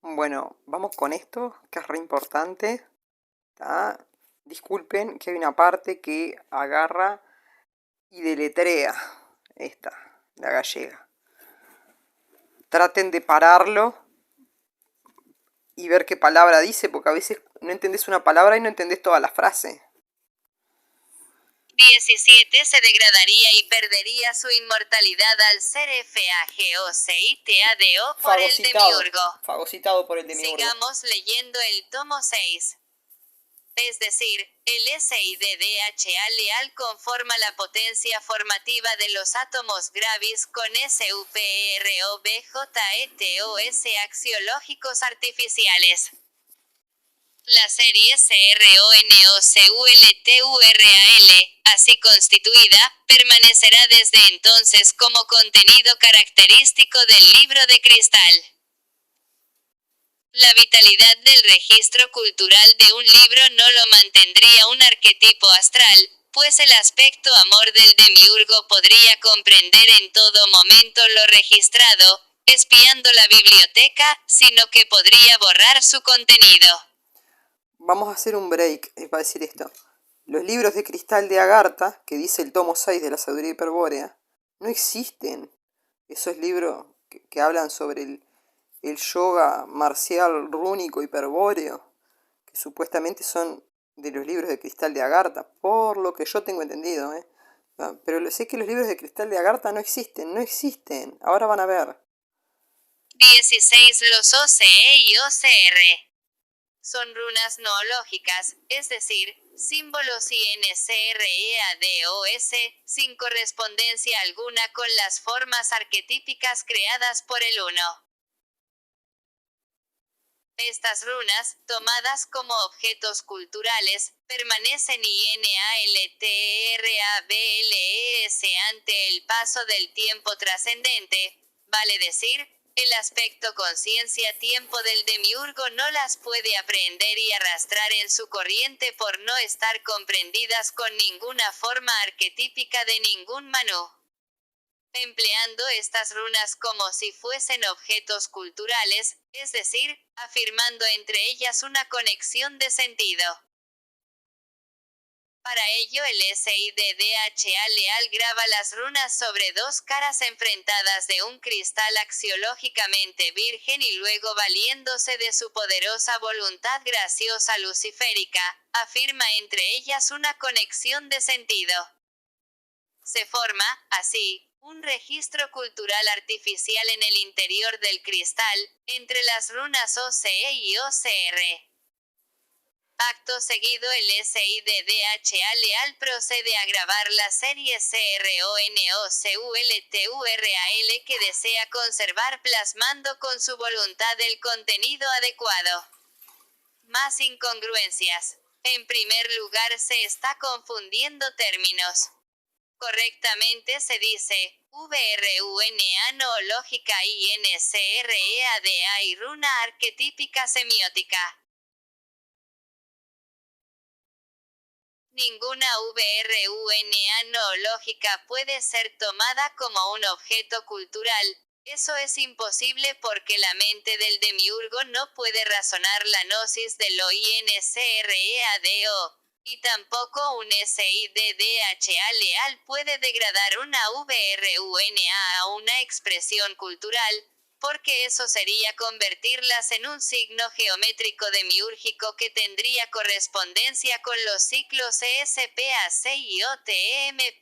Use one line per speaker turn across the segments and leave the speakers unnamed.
Bueno, vamos con esto, que es re importante. ¿Tá? Disculpen que hay una parte que agarra y deletrea esta, la gallega. Traten de pararlo y ver qué palabra dice, porque a veces no entendés una palabra y no entendés toda la frase.
17 se degradaría y perdería su inmortalidad al ser FAGOCITADO por el demiurgo.
Fagocitado por el demiurgo.
Sigamos leyendo el tomo 6. Es decir, el SIDDHA leal conforma la potencia formativa de los átomos gravis con SUPEROBJETOS axiológicos artificiales. La serie CRONOCULTURAL, así constituida, permanecerá desde entonces como contenido característico del libro de cristal. La vitalidad del registro cultural de un libro no lo mantendría un arquetipo astral, pues el aspecto amor del demiurgo podría comprender en todo momento lo registrado, espiando la biblioteca, sino que podría borrar su contenido.
Vamos a hacer un break para decir esto. Los libros de cristal de Agartha, que dice el tomo 6 de la sabiduría hiperbórea, no existen. Esos libros que hablan sobre el yoga marcial rúnico hiperbóreo, que supuestamente son de los libros de cristal de Agartha, por lo que yo tengo entendido, ¿eh? Pero sé que los libros de cristal de Agartha no existen, no existen. Ahora van a ver.
16 Los OCE y OCR son runas noológicas, es decir, símbolos INCREADOS, sin correspondencia alguna con las formas arquetípicas creadas por el Uno. Estas runas, tomadas como objetos culturales, permanecen INALTERABLES ante el paso del tiempo trascendente, vale decir, el aspecto conciencia-tiempo del demiurgo no las puede aprehender y arrastrar en su corriente por no estar comprendidas con ninguna forma arquetípica de ningún Manu. Empleando estas runas como si fuesen objetos culturales, es decir, afirmando entre ellas una conexión de sentido. Para ello el SIDDHA leal graba las runas sobre dos caras enfrentadas de un cristal axiológicamente virgen y luego valiéndose de su poderosa voluntad graciosa luciférica, afirma entre ellas una conexión de sentido. Se forma, así, un registro cultural artificial en el interior del cristal, entre las runas OCE y OCR. Acto seguido el SIDDHA leal procede a grabar la serie CRONOCULTURAL que desea conservar plasmando con su voluntad el contenido adecuado. Más incongruencias. En primer lugar se está confundiendo términos. Correctamente se dice, VRUNA noológica INCREADA y runa arquetípica semiótica. Ninguna VRUNA noológica puede ser tomada como un objeto cultural. Eso es imposible porque la mente del demiurgo no puede razonar la gnosis de lo INCREADO. Y tampoco un SIDDHA leal puede degradar una VRUNA a una expresión cultural, porque eso sería convertirlas en un signo geométrico demiúrgico que tendría correspondencia con los ciclos ESPAC y OTMPORALES.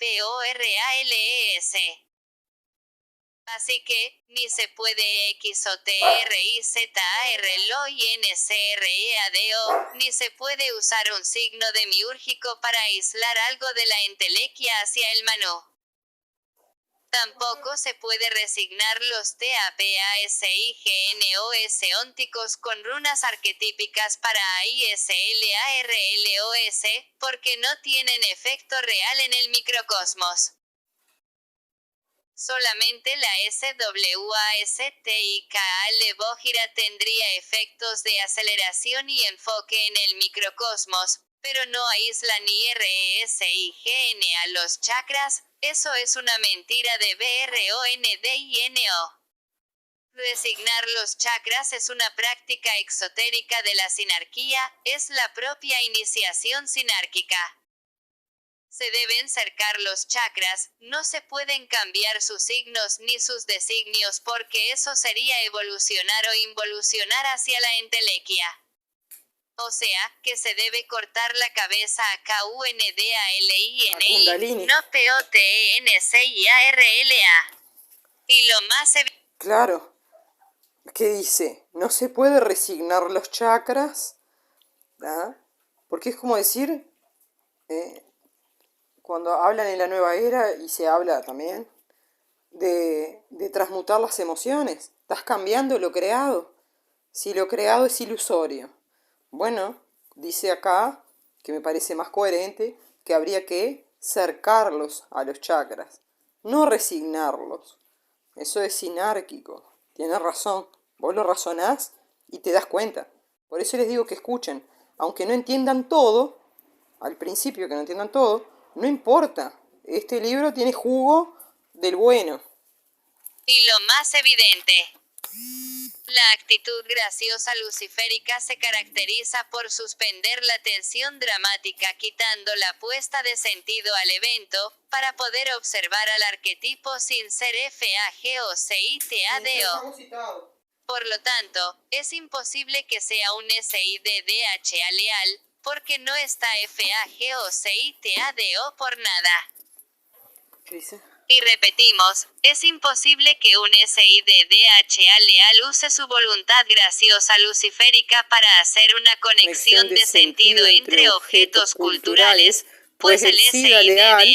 Así que, ni se puede XOTRIZAR LO y NCREADO, ni se puede usar un signo demiúrgico para aislar algo de la entelequia hacia el Manu. Tampoco se puede resignar los TAPASIGNOS ónticos con runas arquetípicas para AISLARLOS, porque no tienen efecto real en el microcosmos. Solamente la SWASTIKA Bógira tendría efectos de aceleración y enfoque en el microcosmos, pero no aísla ni RESIGN a los chakras. Eso es una mentira de BRONDINO. Resignar los chakras es una práctica exotérica de la sinarquía, es la propia iniciación sinárquica. Se deben cercar los chakras, no se pueden cambiar sus signos ni sus designios porque eso sería evolucionar o involucionar hacia la entelequia. O sea, que se debe cortar la cabeza a Kundalini, no Potenciarla. Y lo más
Claro. ¿Qué dice? No se puede resignar los chakras, ¿ah? Porque es como decir, cuando hablan en la nueva era, y se habla también, de transmutar las emociones. Estás cambiando lo creado. Si lo creado es ilusorio. Bueno, dice acá, que me parece más coherente, que habría que cercarlos a los chakras, no resignarlos. Eso es sinárquico. Tienes razón. Vos lo razonás y te das cuenta. Por eso les digo que escuchen. Aunque no entiendan todo, al principio que no entiendan todo, no importa. Este libro tiene jugo del bueno.
Y lo más evidente. La actitud graciosa luciférica se caracteriza por suspender la tensión dramática quitando la puesta de sentido al evento, para poder observar al arquetipo sin ser FAGO-CITADO. Por lo tanto, es imposible que sea un SIDDHA leal, porque no está FAGO-CITADO por nada.
¿Qué dice?
Y repetimos, es imposible que un SIDDHA leal use su voluntad graciosa luciférica para hacer una conexión de sentido entre objetos culturales, pues el SIDA leal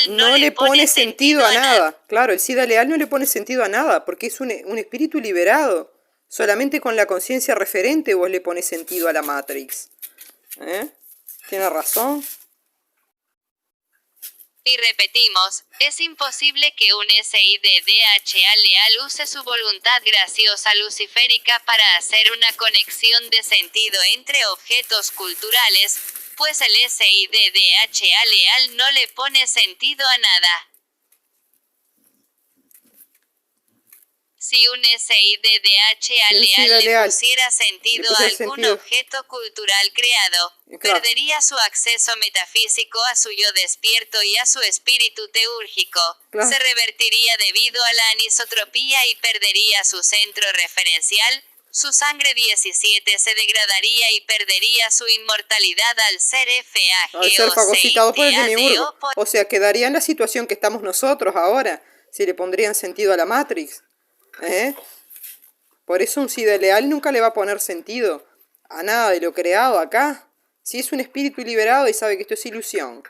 no le pone sentido a nada.
Claro, el SIDA leal no le pone sentido a nada, porque es un espíritu liberado. Solamente con la conciencia referente vos le pones sentido a la Matrix. ¿Tiene razón?
Y repetimos, es imposible que un SIDDHA leal use su voluntad graciosa luciférica para hacer una conexión de sentido entre objetos culturales, pues el SIDDHA leal no le pone sentido a nada. Si un SIDDHA leal le pusiera sentido a algún objeto cultural creado, perdería su acceso metafísico a su yo despierto y a su espíritu teúrgico. Se revertiría debido a la anisotropía y perdería su centro referencial. Su sangre 17 se degradaría y perdería su inmortalidad al ser
fagocitado por el demiurgo. O sea, quedaría en la situación que estamos nosotros ahora, si le pondrían sentido a la Matrix. Por eso un SIDA leal nunca le va a poner sentido a nada de lo creado acá. Si es un espíritu liberado y sabe que esto es ilusión.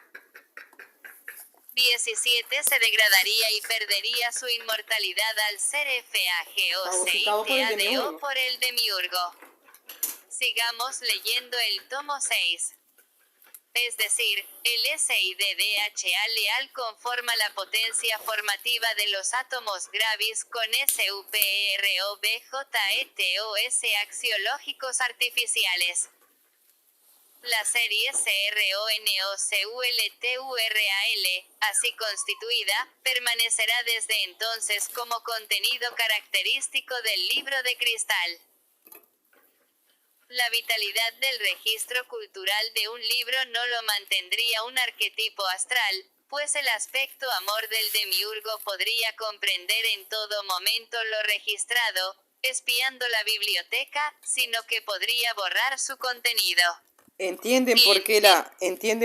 17 se degradaría y perdería su inmortalidad al ser FAGO-CITADO por el demiurgo. Sigamos leyendo el tomo 6. Es decir, el SIDDHA leal conforma la potencia formativa de los átomos gravis con SUPEROBJETOS axiológicos artificiales. La serie CRONOCULTURAL, así constituida, permanecerá desde entonces como contenido característico del libro de cristal. La vitalidad del registro cultural de un libro no lo mantendría un arquetipo astral, pues el aspecto amor del demiurgo podría comprender en todo momento lo registrado, espiando la biblioteca, sino que podría borrar su contenido.
¿Entienden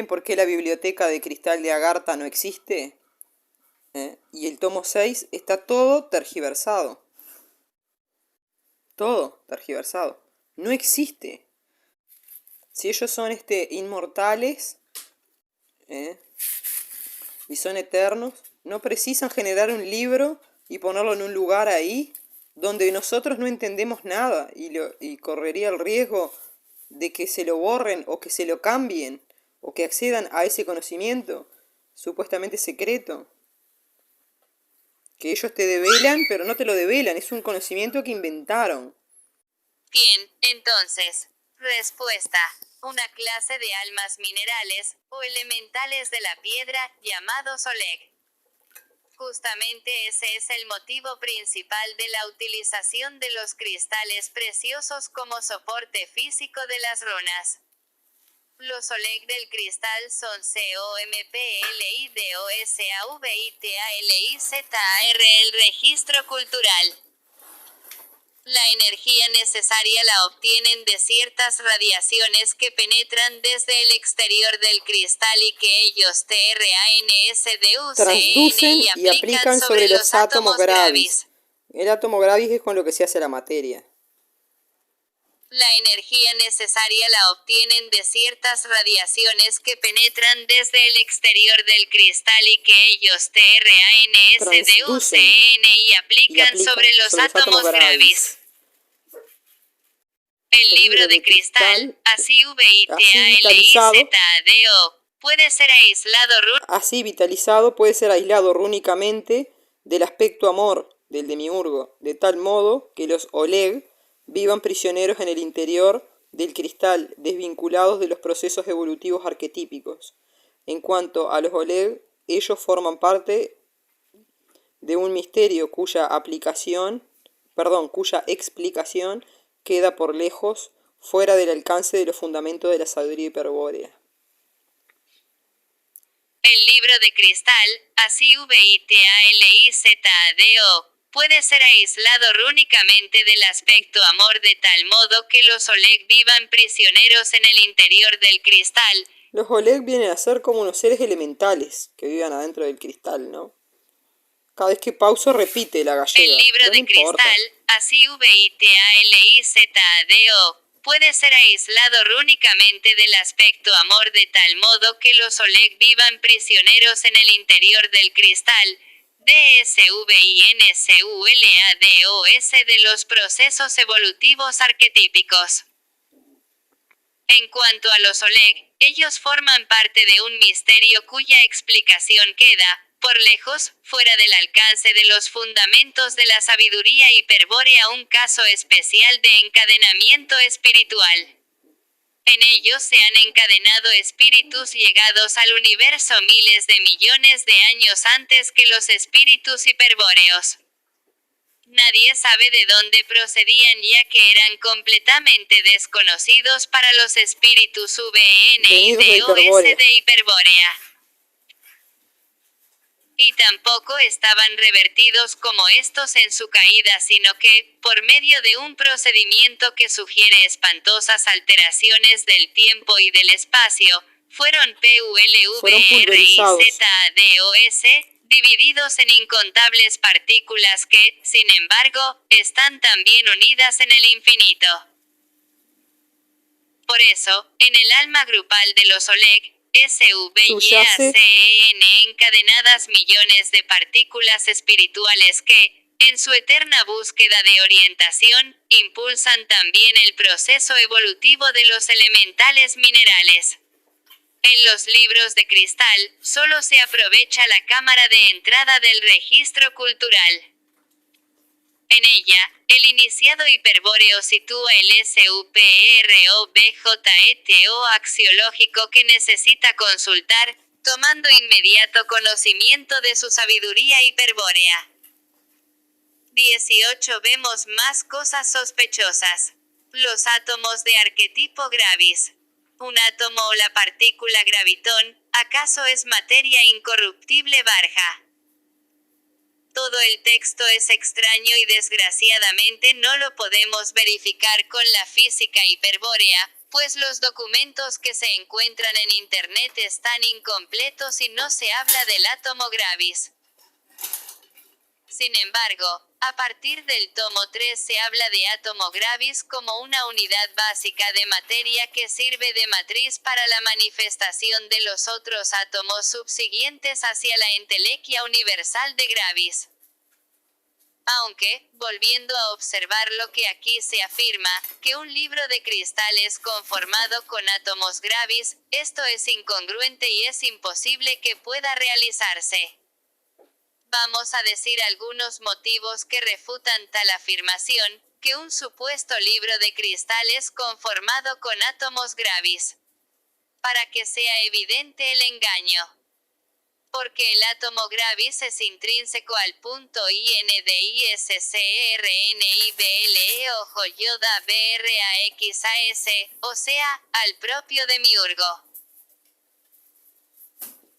por qué la biblioteca de cristal de Agartha no existe? Y el tomo 6 está todo tergiversado. Todo tergiversado. No existe. Si ellos son inmortales y son eternos, no precisan generar un libro y ponerlo en un lugar ahí donde nosotros no entendemos nada y correría el riesgo de que se lo borren o que se lo cambien o que accedan a ese conocimiento supuestamente secreto. Que ellos te develan, pero no te lo develan, es un conocimiento que inventaron.
Bien, entonces, respuesta. Una clase de almas minerales, o elementales de la piedra, llamados Oleg. Justamente ese es el motivo principal de la utilización de los cristales preciosos como soporte físico de las runas. Los Oleg del cristal son COMPLIDOSAVITALIZAR, el registro cultural. La energía necesaria la obtienen de ciertas radiaciones que penetran desde el exterior del cristal y que ellos
Transducen
y
y aplican sobre los átomos gravis. El átomo gravis es con lo que se hace la materia.
La energía necesaria la obtienen de ciertas radiaciones que penetran desde el exterior del cristal y que ellos
Transducen
y aplican sobre los átomos gravis. El libro de cristal, así
vitalizado puede ser aislado rúnicamente del aspecto amor del demiurgo, de tal modo que los Oleg vivan prisioneros en el interior del cristal, desvinculados de los procesos evolutivos arquetípicos. En cuanto a los Oleg, ellos forman parte de un misterio cuya explicación queda por lejos fuera del alcance de los fundamentos de la sabiduría hiperbórea.
El libro de cristal, así puede ser aislado rúnicamente del aspecto amor de tal modo que los Oleg vivan prisioneros en el interior del cristal.
Los Oleg vienen a ser como unos seres elementales que vivan adentro del cristal, ¿no? Cada vez que pauso repite la gallega.
El libro de cristal, así puede ser aislado rúnicamente del aspecto amor de tal modo que los Oleg vivan prisioneros en el interior del cristal, de los procesos evolutivos arquetípicos. En cuanto a los Oleg, ellos forman parte de un misterio cuya explicación queda, por lejos, fuera del alcance de los fundamentos de la sabiduría hiperbórea, un caso especial de encadenamiento espiritual. En ellos se han encadenado espíritus llegados al universo miles de millones de años antes que los espíritus hiperbóreos. Nadie sabe de dónde procedían ya que eran completamente desconocidos para los espíritus de hiperbórea. Y tampoco estaban revertidos como estos en su caída, sino que, por medio de un procedimiento que sugiere espantosas alteraciones del tiempo y del espacio, fueron divididos en incontables partículas que, sin embargo, están también unidas en el infinito. Por eso, en el alma grupal de los Oleg, encadenadas millones de partículas espirituales que, en su eterna búsqueda de orientación, impulsan también el proceso evolutivo de los elementales minerales. En los libros de cristal, solo se aprovecha la cámara de entrada del registro cultural. En ella, el iniciado hiperbóreo sitúa el SUPEROBJETO axiológico que necesita consultar, tomando inmediato conocimiento de su sabiduría hiperbórea. 18. Vemos más cosas sospechosas. Los átomos de arquetipo gravis. Un átomo o la partícula gravitón, ¿acaso es materia incorruptible barja? Todo el texto es extraño y desgraciadamente no lo podemos verificar con la física hiperbórea, pues los documentos que se encuentran en Internet están incompletos y no se habla del átomo gravis. Sin embargo, a partir del tomo 3 se habla de átomo gravis como una unidad básica de materia que sirve de matriz para la manifestación de los otros átomos subsiguientes hacia la entelequia universal de gravis. Aunque, volviendo a observar lo que aquí se afirma, que un libro de cristal es conformado con átomos gravis, esto es incongruente y es imposible que pueda realizarse. Vamos a decir algunos motivos que refutan tal afirmación, que un supuesto libro de cristal es conformado con átomos gravis. Para que sea evidente el engaño. Porque el átomo gravis es intrínseco al punto INDISCRNIBLE Yoda BRAXAS, o sea, al propio demiurgo.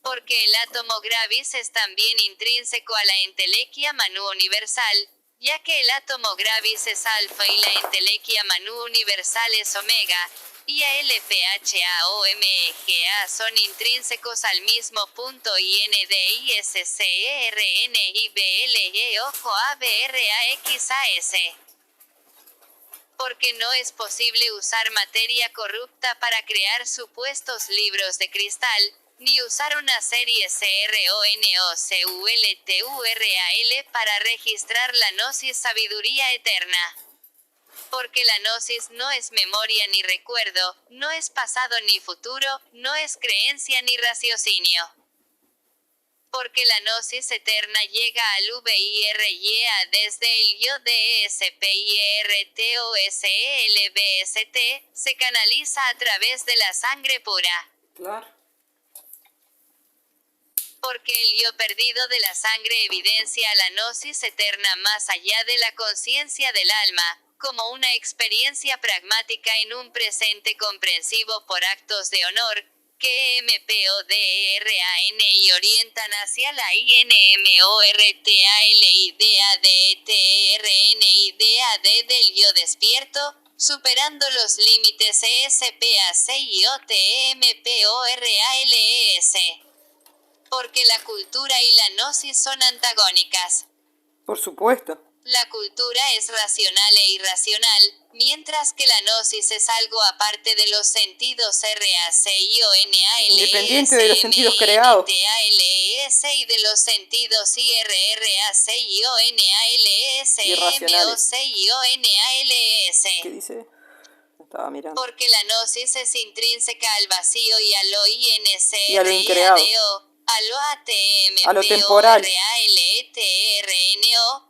Porque el átomo gravis es también intrínseco a la entelequia Manu universal, ya que el átomo gravis es alfa y la entelequia Manu universal es omega, y ALPHAOMEGA son intrínsecos al mismo punto INDISCRNIBLE ABRAXAS. Porque no es posible usar materia corrupta para crear supuestos libros de cristal, ni usar una serie CRONOCULTURAL para registrar la gnosis sabiduría eterna. Porque la gnosis no es memoria ni recuerdo, no es pasado ni futuro, no es creencia ni raciocinio. Porque la gnosis eterna llega al VIRYA desde el yo de ESPIRTOSELBST, se canaliza a través de la sangre pura.
Claro.
Porque el yo perdido de la sangre evidencia la gnosis eterna más allá de la conciencia del alma, como una experiencia pragmática en un presente comprensivo por actos de honor, que MPODERAN orientan hacia la INMORTALIDADETRNIDAD del yo despierto, superando los límites ESPACIOTMPORALES. Porque la cultura y la gnosis son antagónicas.
Por supuesto.
La cultura es racional e irracional, mientras que la gnosis es algo aparte de los sentidos RACIONALES,
independiente de los sentidos creados.
y de los sentidos IRRACIONALES,
Irracionales.
MOCIONALES.
¿Qué dice? Estaba mirando.
Porque la gnosis es intrínseca al vacío y a lo
Y a lo increado.
a lo ATM,
A lo temporal.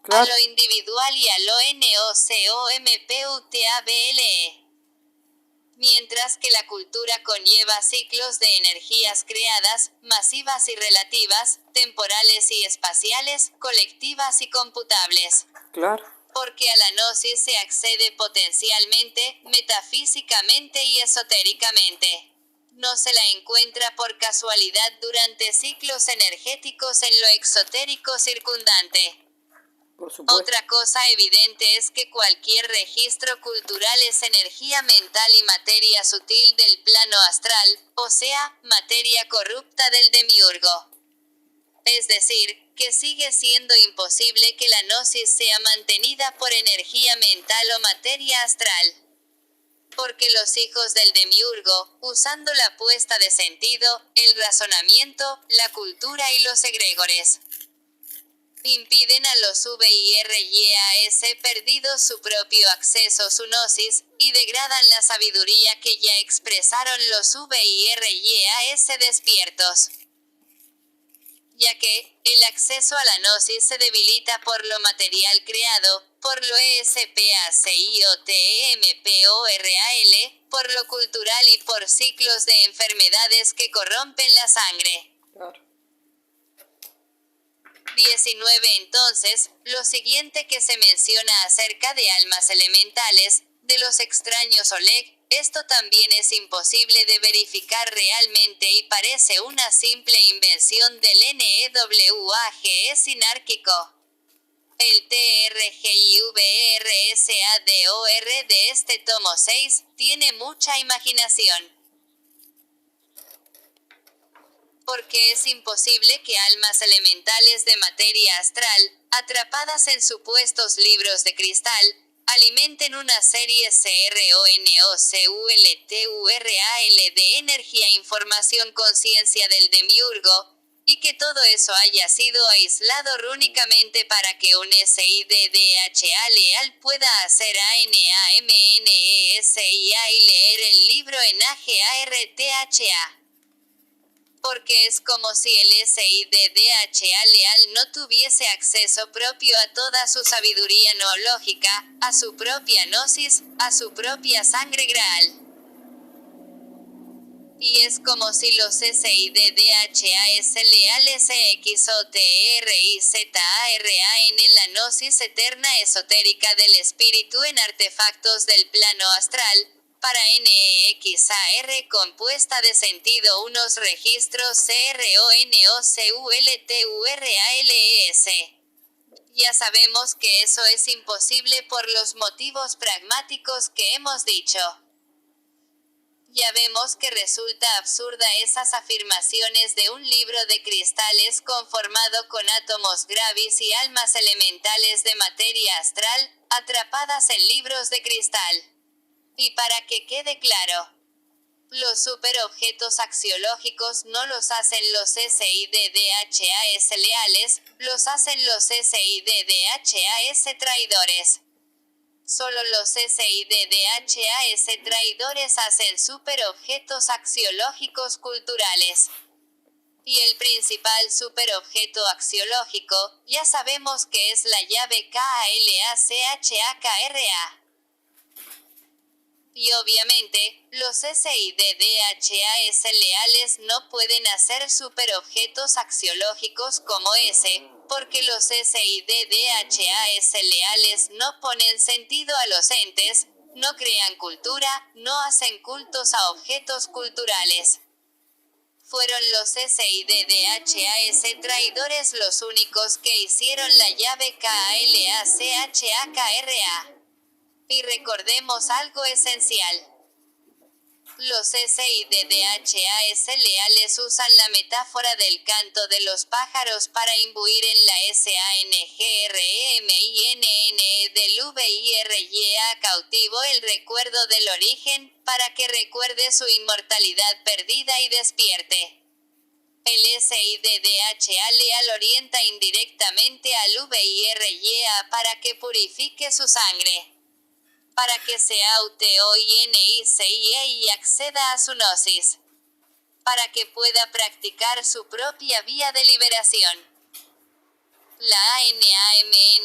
a lo individual y a lo NOCOMPUTABLE. Mientras que la cultura conlleva ciclos de energías creadas, masivas y relativas, temporales y espaciales, colectivas y computables.
Claro.
Porque a la gnosis se accede potencialmente, metafísicamente y esotéricamente. No se la encuentra por casualidad durante ciclos energéticos en lo exotérico circundante.
Por supuesto.
Otra cosa evidente es que cualquier registro cultural es energía mental y materia sutil del plano astral, o sea, materia corrupta del demiurgo. Es decir, que sigue siendo imposible que la gnosis sea mantenida por energía mental o materia astral. Porque los hijos del demiurgo, usando la puesta de sentido, el razonamiento, la cultura y los egregores, impiden a los VIRYAS perdidos su propio acceso su gnosis, y degradan la sabiduría que ya expresaron los VIRYAS despiertos. Ya que, el acceso a la gnosis se debilita por lo material creado, por lo ESPACIOTMPORAL, por lo cultural y por ciclos de enfermedades que corrompen la sangre.
Claro.
19. Entonces, lo siguiente que se menciona acerca de almas elementales, de los extraños Oleg, esto también es imposible de verificar realmente y parece una simple invención del NEWAGE sinárquico. El TRGIVRSADOR de este tomo 6, tiene mucha imaginación. Porque es imposible que almas elementales de materia astral, atrapadas en supuestos libros de cristal, alimenten una serie CRONOCULTURAL de energía, información, conciencia del demiurgo, y que todo eso haya sido aislado rúnicamente para que un SIDDHA leal pueda hacer ANAMNESIA y leer el libro en AGARTHA. Porque es como si el SIDDHA leal no tuviese acceso propio a toda su sabiduría noológica, a su propia gnosis, a su propia sangre graal. Y es como si los SIDDHAS leales EXOTERIZARAN en la gnosis eterna esotérica del espíritu en artefactos del plano astral, para NEXAR compuesta de sentido unos registros CRONOCULTURALES. Ya sabemos que eso es imposible por los motivos pragmáticos que hemos dicho. Ya vemos que resulta absurda esas afirmaciones de un libro de cristales conformado con átomos gravis y almas elementales de materia astral, atrapadas en libros de cristal. Y para que quede claro, los superobjetos axiológicos no los hacen los SIDDHAS leales, los hacen los SIDDHAS traidores. Solo los SIDDHAS traidores hacen superobjetos axiológicos culturales. Y el principal superobjeto axiológico, ya sabemos que es la llave KALACHAKRA. Y obviamente, los SIDDHAS leales no pueden hacer superobjetos axiológicos como ese, porque los SIDDHAS leales no ponen sentido a los entes, no crean cultura, no hacen cultos a objetos culturales. Fueron los SIDDHAS traidores los únicos que hicieron la llave KALACHAKRA. Y recordemos algo esencial. Los SIDDHAS leales usan la metáfora del canto de los pájaros para imbuir en la SANGREMINNE del VIRYA cautivo el recuerdo del origen, para que recuerde su inmortalidad perdida y despierte. El SIDDHA leal orienta indirectamente al VIRYA para que purifique su sangre, para que se autoinicie y acceda a su gnosis, para que pueda practicar su propia vía de liberación. La ANAMNESIA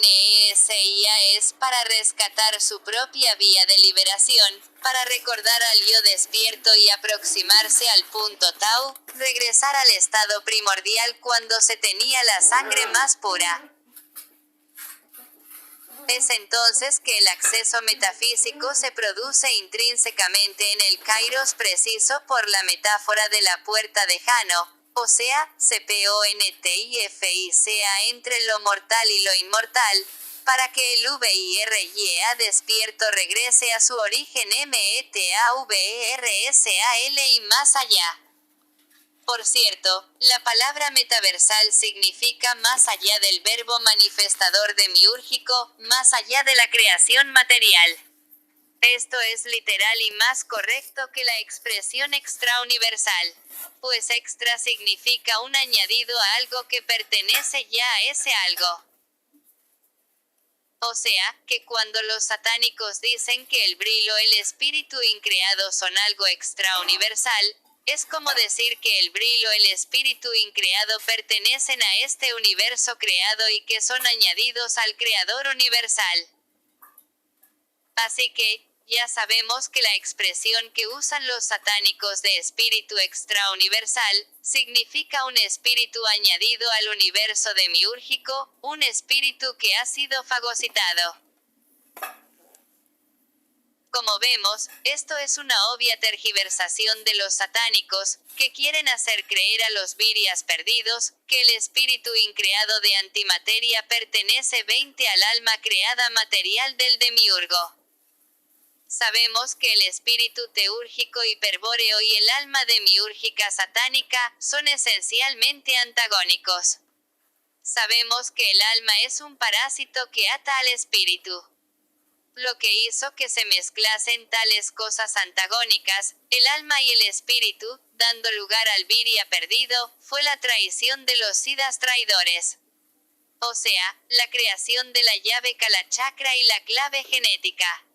es para rescatar su propia vía de liberación, para recordar al yo despierto y aproximarse al punto Tau, regresar al estado primordial cuando se tenía la sangre más pura. Es entonces que el acceso metafísico se produce intrínsecamente en el kairos preciso por la metáfora de la puerta de Jano, o sea, CPONTIFICA entre lo mortal y lo inmortal, para que el VIRYA despierto regrese a su origen METAVERSAL y más allá. Por cierto, la palabra metaversal significa más allá del verbo manifestador demiúrgico, más allá de la creación material. Esto es literal y más correcto que la expresión extrauniversal, pues extra significa un añadido a algo que pertenece ya a ese algo. O sea, que cuando los satánicos dicen que el brillo, el espíritu increado son algo extrauniversal, es como decir que el brillo, el espíritu increado pertenecen a este universo creado y que son añadidos al creador universal. Así que, ya sabemos que la expresión que usan los satánicos de espíritu extrauniversal, significa un espíritu añadido al universo demiúrgico, un espíritu que ha sido fagocitado. Como vemos, esto es una obvia tergiversación de los satánicos, que quieren hacer creer a los virias perdidos, que el espíritu increado de antimateria pertenece 20 al alma creada material del demiurgo. Sabemos que el espíritu teúrgico hiperbóreo y el alma demiúrgica satánica son esencialmente antagónicos. Sabemos que el alma es un parásito que ata al espíritu. Lo que hizo que se mezclasen tales cosas antagónicas, el alma y el espíritu, dando lugar al viria perdido, fue la traición de los siddhas traidores. O sea, la creación de la llave kalachakra y la clave genética.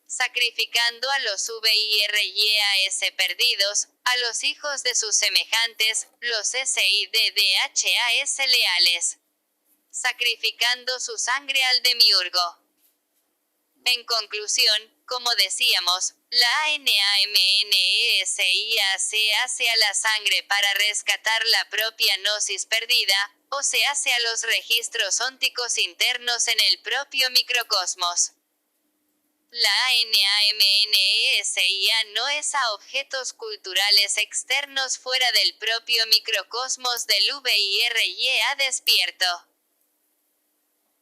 Sacrificando a los VIRYAS perdidos, a los hijos de sus semejantes, los SIDDHAS leales. Sacrificando su sangre al demiurgo. En conclusión, Como decíamos, la ANAMNESIA se hace a la sangre para rescatar la propia gnosis perdida, o se hace a los registros ónticos internos en el propio microcosmos. La ANAMNESIA no es a objetos culturales externos fuera del propio microcosmos del VIRYA despierto.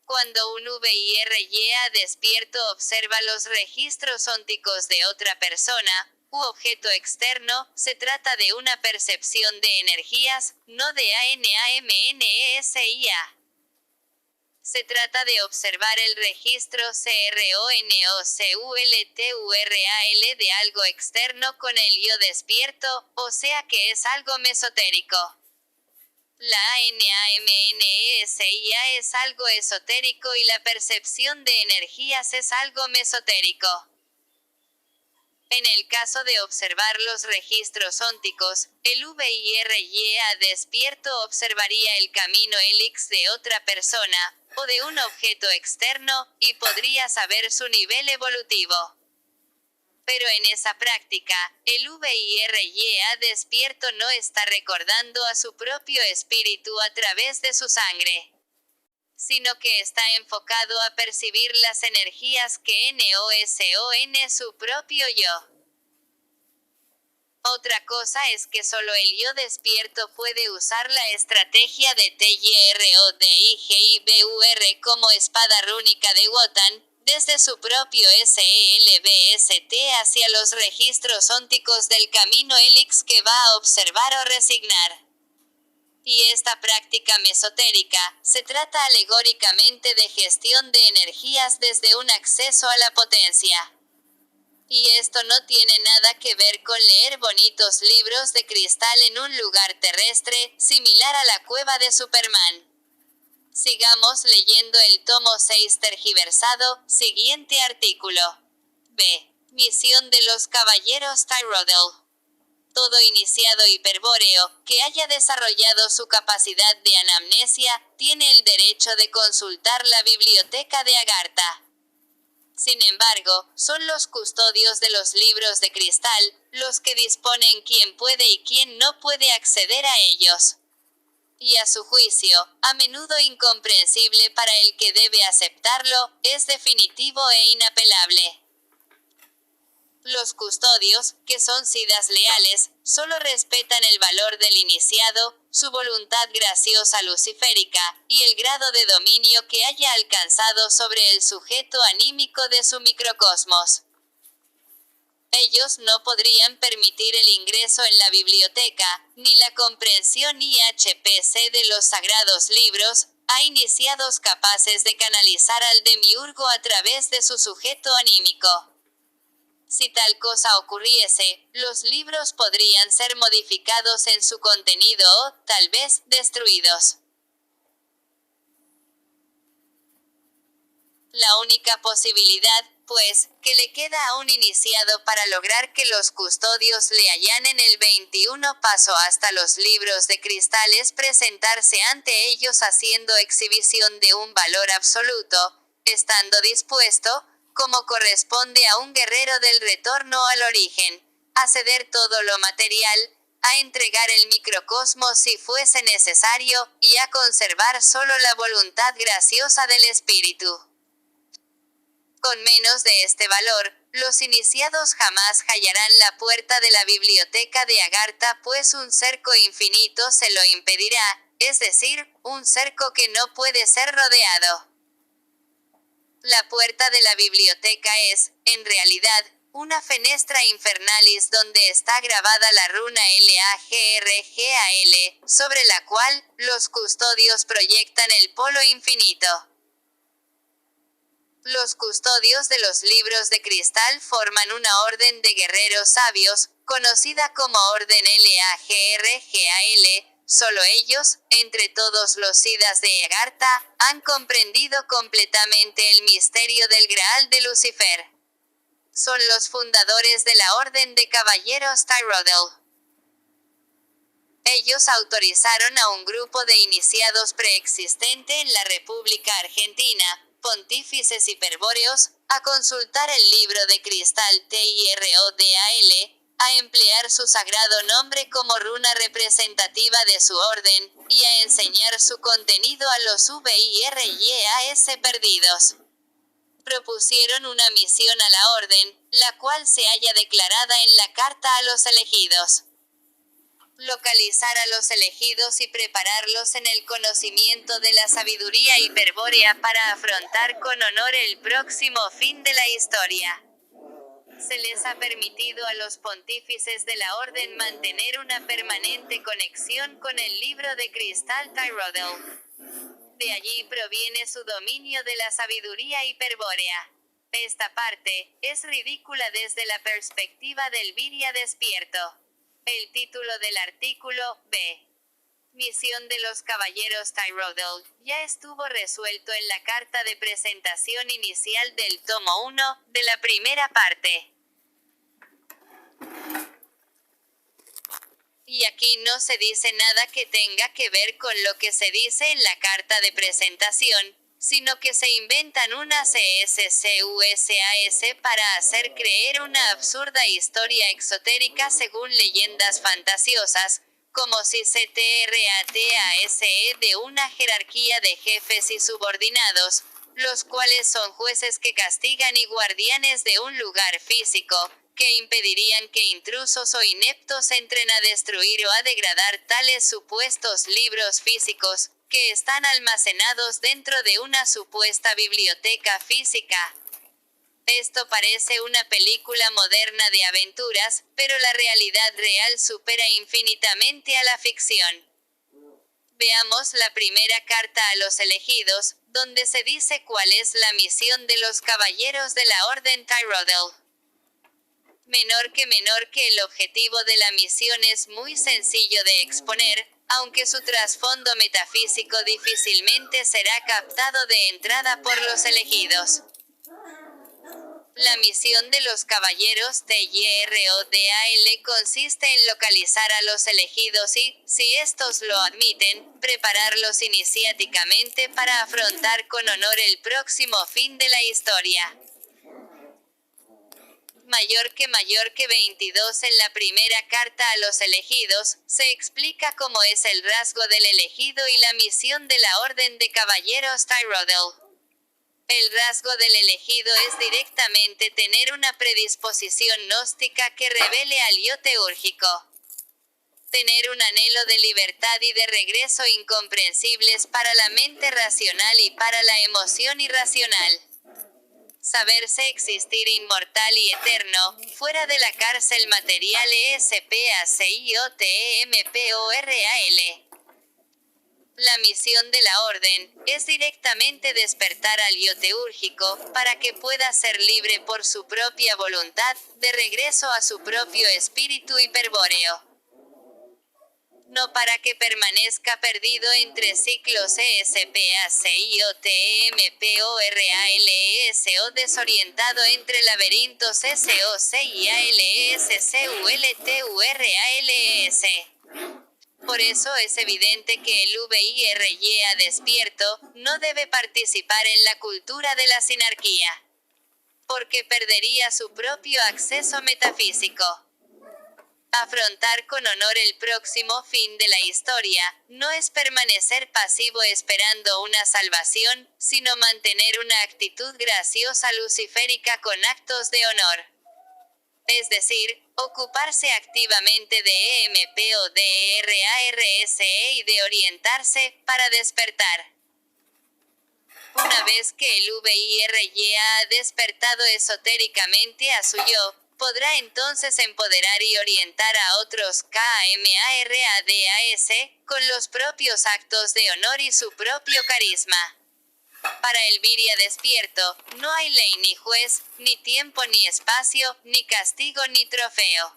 Cuando un VIRYA despierto observa los registros ónticos de otra persona, u objeto externo, se trata de una percepción de energías, no de ANAMNESIA. Se trata de observar el registro CRONOCULTURAL de algo externo con el yo despierto, o sea que es algo mesotérico. La ANAMNESIA es algo esotérico y la percepción de energías es algo mesotérico. En el caso de observar los registros ónticos, el VIRYA despierto observaría el camino helix de otra persona, o de un objeto externo, y podría saber su nivel evolutivo. Pero en esa práctica, el VIRYA despierto no está recordando a su propio espíritu a través de su sangre, sino que está enfocado a percibir las energías que NOSON su propio yo. Otra cosa es que solo el yo despierto puede usar la estrategia de TYRODIGIBUR como espada rúnica de Wotan, desde su propio SELBST hacia los registros ónticos del camino helix que va a observar o resignar. Y esta práctica mesotérica, se trata alegóricamente de gestión de energías desde un acceso a la potencia. Y esto no tiene nada que ver con leer bonitos libros de cristal en un lugar terrestre, similar a la cueva de Superman. Sigamos leyendo el tomo 6 tergiversado, siguiente artículo. B. Misión de los caballeros Tyrrodel. Todo iniciado hiperbóreo, que haya desarrollado su capacidad de anamnesia, tiene el derecho de consultar la biblioteca de Agartha. Sin embargo, son los custodios de los libros de cristal, los que disponen quién puede y quién no puede acceder a ellos. Y a su juicio, a menudo incomprensible para el que debe aceptarlo, es definitivo e inapelable. Los custodios, que son siddhas leales, solo respetan el valor del iniciado, su voluntad graciosa luciférica, y el grado de dominio que haya alcanzado sobre el sujeto anímico de su microcosmos. Ellos no podrían permitir el ingreso en la biblioteca, ni la comprensión IHPC de los sagrados libros, a iniciados capaces de canalizar al demiurgo a través de su sujeto anímico. Si tal cosa ocurriese, los libros podrían ser modificados en su contenido o, tal vez, destruidos. La única posibilidad, pues, que le queda a un iniciado para lograr que los custodios le allanen el 21 paso hasta los libros de cristal es presentarse ante ellos haciendo exhibición de un valor absoluto, estando dispuesto, como corresponde a un guerrero del retorno al origen, a ceder todo lo material, a entregar el microcosmos si fuese necesario, y a conservar solo la voluntad graciosa del espíritu. Con menos de este valor, los iniciados jamás hallarán la puerta de la biblioteca de Agartha, pues un cerco infinito se lo impedirá, es decir, un cerco que no puede ser rodeado. La puerta de la biblioteca es, en realidad, una fenestra infernalis donde está grabada la runa LAGRGAL, sobre la cual, los custodios proyectan el polo infinito. Los custodios de los libros de cristal forman una orden de guerreros sabios, conocida como Orden LAGRGAL. Solo ellos, entre todos los siddhas de Agartha, han comprendido completamente el misterio del Graal de Lucifer. Son los fundadores de la Orden de Caballeros Tyrrodel. Ellos autorizaron a un grupo de iniciados preexistente en la República Argentina, pontífices hiperbóreos, a consultar el libro de cristal TIRODAL, a emplear su sagrado nombre como runa representativa de su orden, y a enseñar su contenido a los VIRYAS perdidos. Propusieron una misión a la orden, la cual se halla declarada en la Carta a los Elegidos. Localizar a los elegidos y prepararlos en el conocimiento de la sabiduría hiperbórea para afrontar con honor el próximo fin de la historia. Se les ha permitido a los pontífices de la orden mantener una permanente conexión con el libro de cristal Tyrodel. De allí proviene su dominio de la sabiduría hiperbórea. Esta parte es ridícula desde la perspectiva del Viria despierto. El título del artículo B. Misión de los caballeros Tyrodel ya estuvo resuelto en la carta de presentación inicial del tomo 1 de la primera parte. Y aquí no se dice nada que tenga que ver con lo que se dice en la carta de presentación, sino que se inventan una CSCUSAS para hacer creer una absurda historia exotérica según leyendas fantasiosas, como si se tratase de una jerarquía de jefes y subordinados, los cuales son jueces que castigan y guardianes de un lugar físico, que impedirían que intrusos o ineptos entren a destruir o a degradar tales supuestos libros físicos, que están almacenados dentro de una supuesta biblioteca física. Esto parece una película moderna de aventuras, pero la realidad real supera infinitamente a la ficción. Veamos la primera carta a los elegidos, donde se dice cuál es la misión de los caballeros de la Orden Tyrodel. Menor que el objetivo de la misión es muy sencillo de exponer, aunque su trasfondo metafísico difícilmente será captado de entrada por los elegidos. La misión de los caballeros TYRODAL consiste en localizar a los elegidos y, si estos lo admiten, prepararlos iniciáticamente para afrontar con honor el próximo fin de la historia. Mayor que 22 en la primera carta a los elegidos, se explica cómo es el rasgo del elegido y la misión de la Orden de Caballeros Tyrodel. El rasgo del elegido es directamente tener una predisposición gnóstica que revele al yo teúrgico. Tener un anhelo de libertad y de regreso incomprensibles para la mente racional y para la emoción irracional. Saberse existir inmortal y eterno, fuera de la cárcel material ESPACIOTEMPORAL. La misión de la orden es directamente despertar al yo teúrgico, para que pueda ser libre por su propia voluntad, de regreso a su propio espíritu hiperbóreo. No para que permanezca perdido entre ciclos ESPACIOTEMPORALES o desorientado entre laberintos SOCIALSCULTURALES. Por eso es evidente que el VIRYA despierto no debe participar en la cultura de la sinarquía, porque perdería su propio acceso metafísico. Afrontar con honor el próximo fin de la historia, no es permanecer pasivo esperando una salvación, sino mantener una actitud graciosa luciférica con actos de honor. Es decir, ocuparse activamente de EMP o de ERARSE y de orientarse, para despertar. Una vez que el VIRYA ha despertado esotéricamente a su yo, podrá entonces empoderar y orientar a otros KMARADAS, con los propios actos de honor y su propio carisma. Para el Viria despierto, no hay ley ni juez, ni tiempo ni espacio, ni castigo ni trofeo.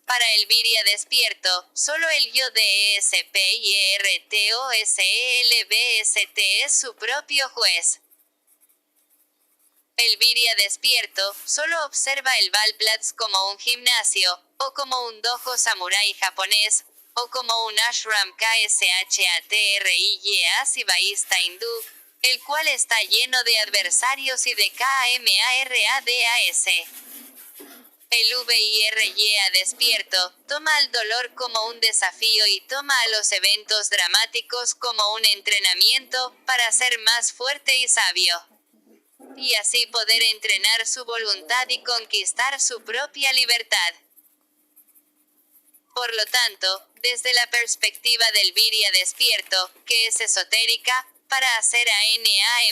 Para el Viria despierto, solo el yo de ESPIRTOSELBST es su propio juez. El Viria despierto solo observa el Valplatz como un gimnasio, o como un dojo samurái japonés, o como un ashram KSHATRIYA sibaísta hindú, el cual está lleno de adversarios y de KAMARADAS. El VIRYA despierto, toma al dolor como un desafío y toma a los eventos dramáticos como un entrenamiento, para ser más fuerte y sabio. Y así poder entrenar su voluntad y conquistar su propia libertad. Por lo tanto, desde la perspectiva del Virya despierto, que es esotérica, para hacer a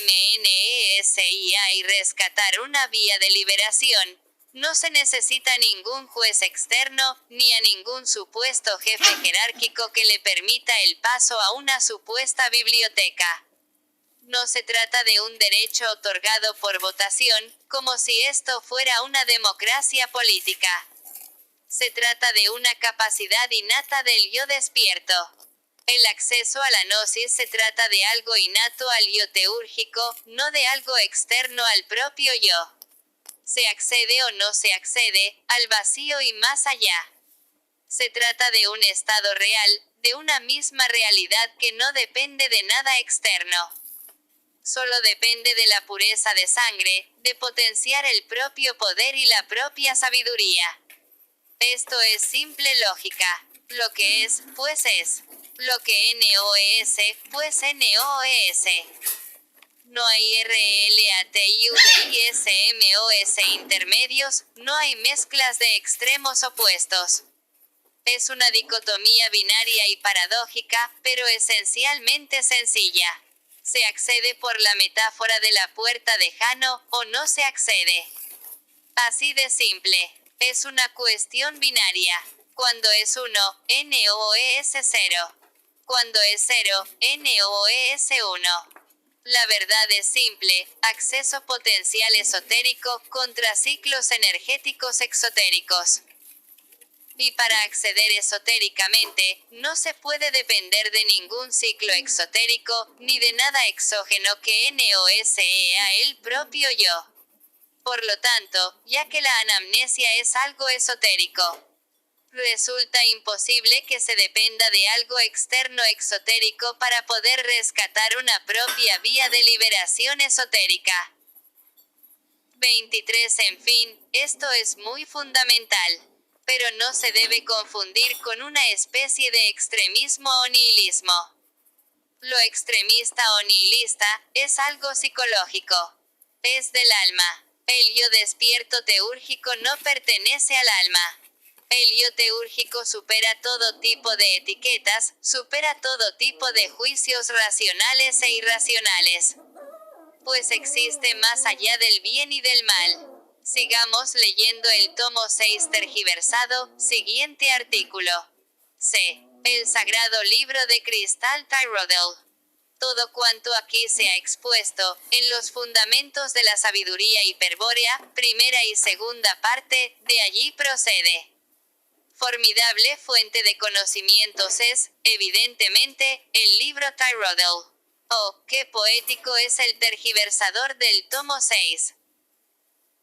NAMNESIA y rescatar una vía de liberación, no se necesita ningún juez externo, ni a ningún supuesto jefe jerárquico que le permita el paso a una supuesta biblioteca. No se trata de un derecho otorgado por votación, como si esto fuera una democracia política. Se trata de una capacidad innata del yo despierto. El acceso a la gnosis se trata de algo innato al yo teúrgico, no de algo externo al propio yo. Se accede o no se accede, al vacío y más allá. Se trata de un estado real, de una misma realidad que no depende de nada externo. Solo depende de la pureza de sangre, de potenciar el propio poder y la propia sabiduría. Esto es simple lógica. Lo que es, pues es. Lo que NOES, pues NOES. No hay RLATIUDISMOS intermedios, no hay mezclas de extremos opuestos. Es una dicotomía binaria y paradójica, pero esencialmente sencilla. Se accede por la metáfora de la puerta de Jano, o no se accede. Así de simple. Es una cuestión binaria. Cuando es 1, NOES 0. Cuando es 0, NOES 1. La verdad es simple, acceso potencial esotérico contra ciclos energéticos exotéricos. Y para acceder esotéricamente, no se puede depender de ningún ciclo exotérico, ni de nada exógeno que NOSEA el propio yo. Por lo tanto, ya que la anamnesia es algo esotérico, resulta imposible que se dependa de algo externo exotérico para poder rescatar una propia vía de liberación esotérica. 23. En fin, esto es muy fundamental. Pero no se debe confundir con una especie de extremismo o nihilismo. Lo extremista o nihilista es algo psicológico. Es del alma. El yo despierto teúrgico no pertenece al alma. El yo teúrgico supera todo tipo de etiquetas, supera todo tipo de juicios racionales e irracionales. Pues existe más allá del bien y del mal. Sigamos leyendo el tomo 6 tergiversado, siguiente artículo. C. El sagrado libro de cristal Tyrrell. Todo cuanto aquí se ha expuesto, en los fundamentos de la sabiduría hiperbórea, primera y segunda parte, de allí procede. Formidable fuente de conocimientos es, evidentemente, el libro Tyrrell. Oh, qué poético es el tergiversador del tomo 6.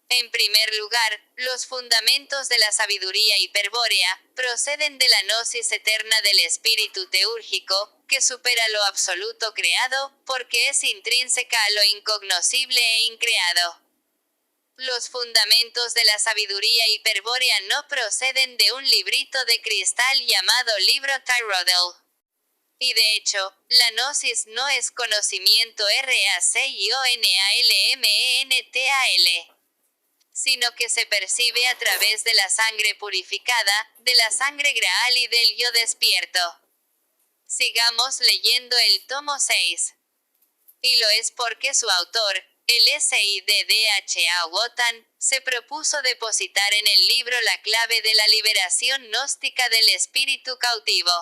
En primer lugar, los fundamentos de la sabiduría hiperbórea proceden de la gnosis eterna del espíritu teúrgico, que supera lo absoluto creado, porque es intrínseca a lo incognoscible e increado. Los fundamentos de la sabiduría hiperbórea no proceden de un librito de cristal llamado libro Tyrrell. Y de hecho, la gnosis no es conocimiento RACIONALMENTAL. Sino que se percibe a través de la sangre purificada, de la sangre Graal y del yo despierto. Sigamos leyendo el tomo 6. Y lo es porque su autor, el SIDDHA Wotan, se propuso depositar en el libro la clave de la liberación gnóstica del espíritu cautivo.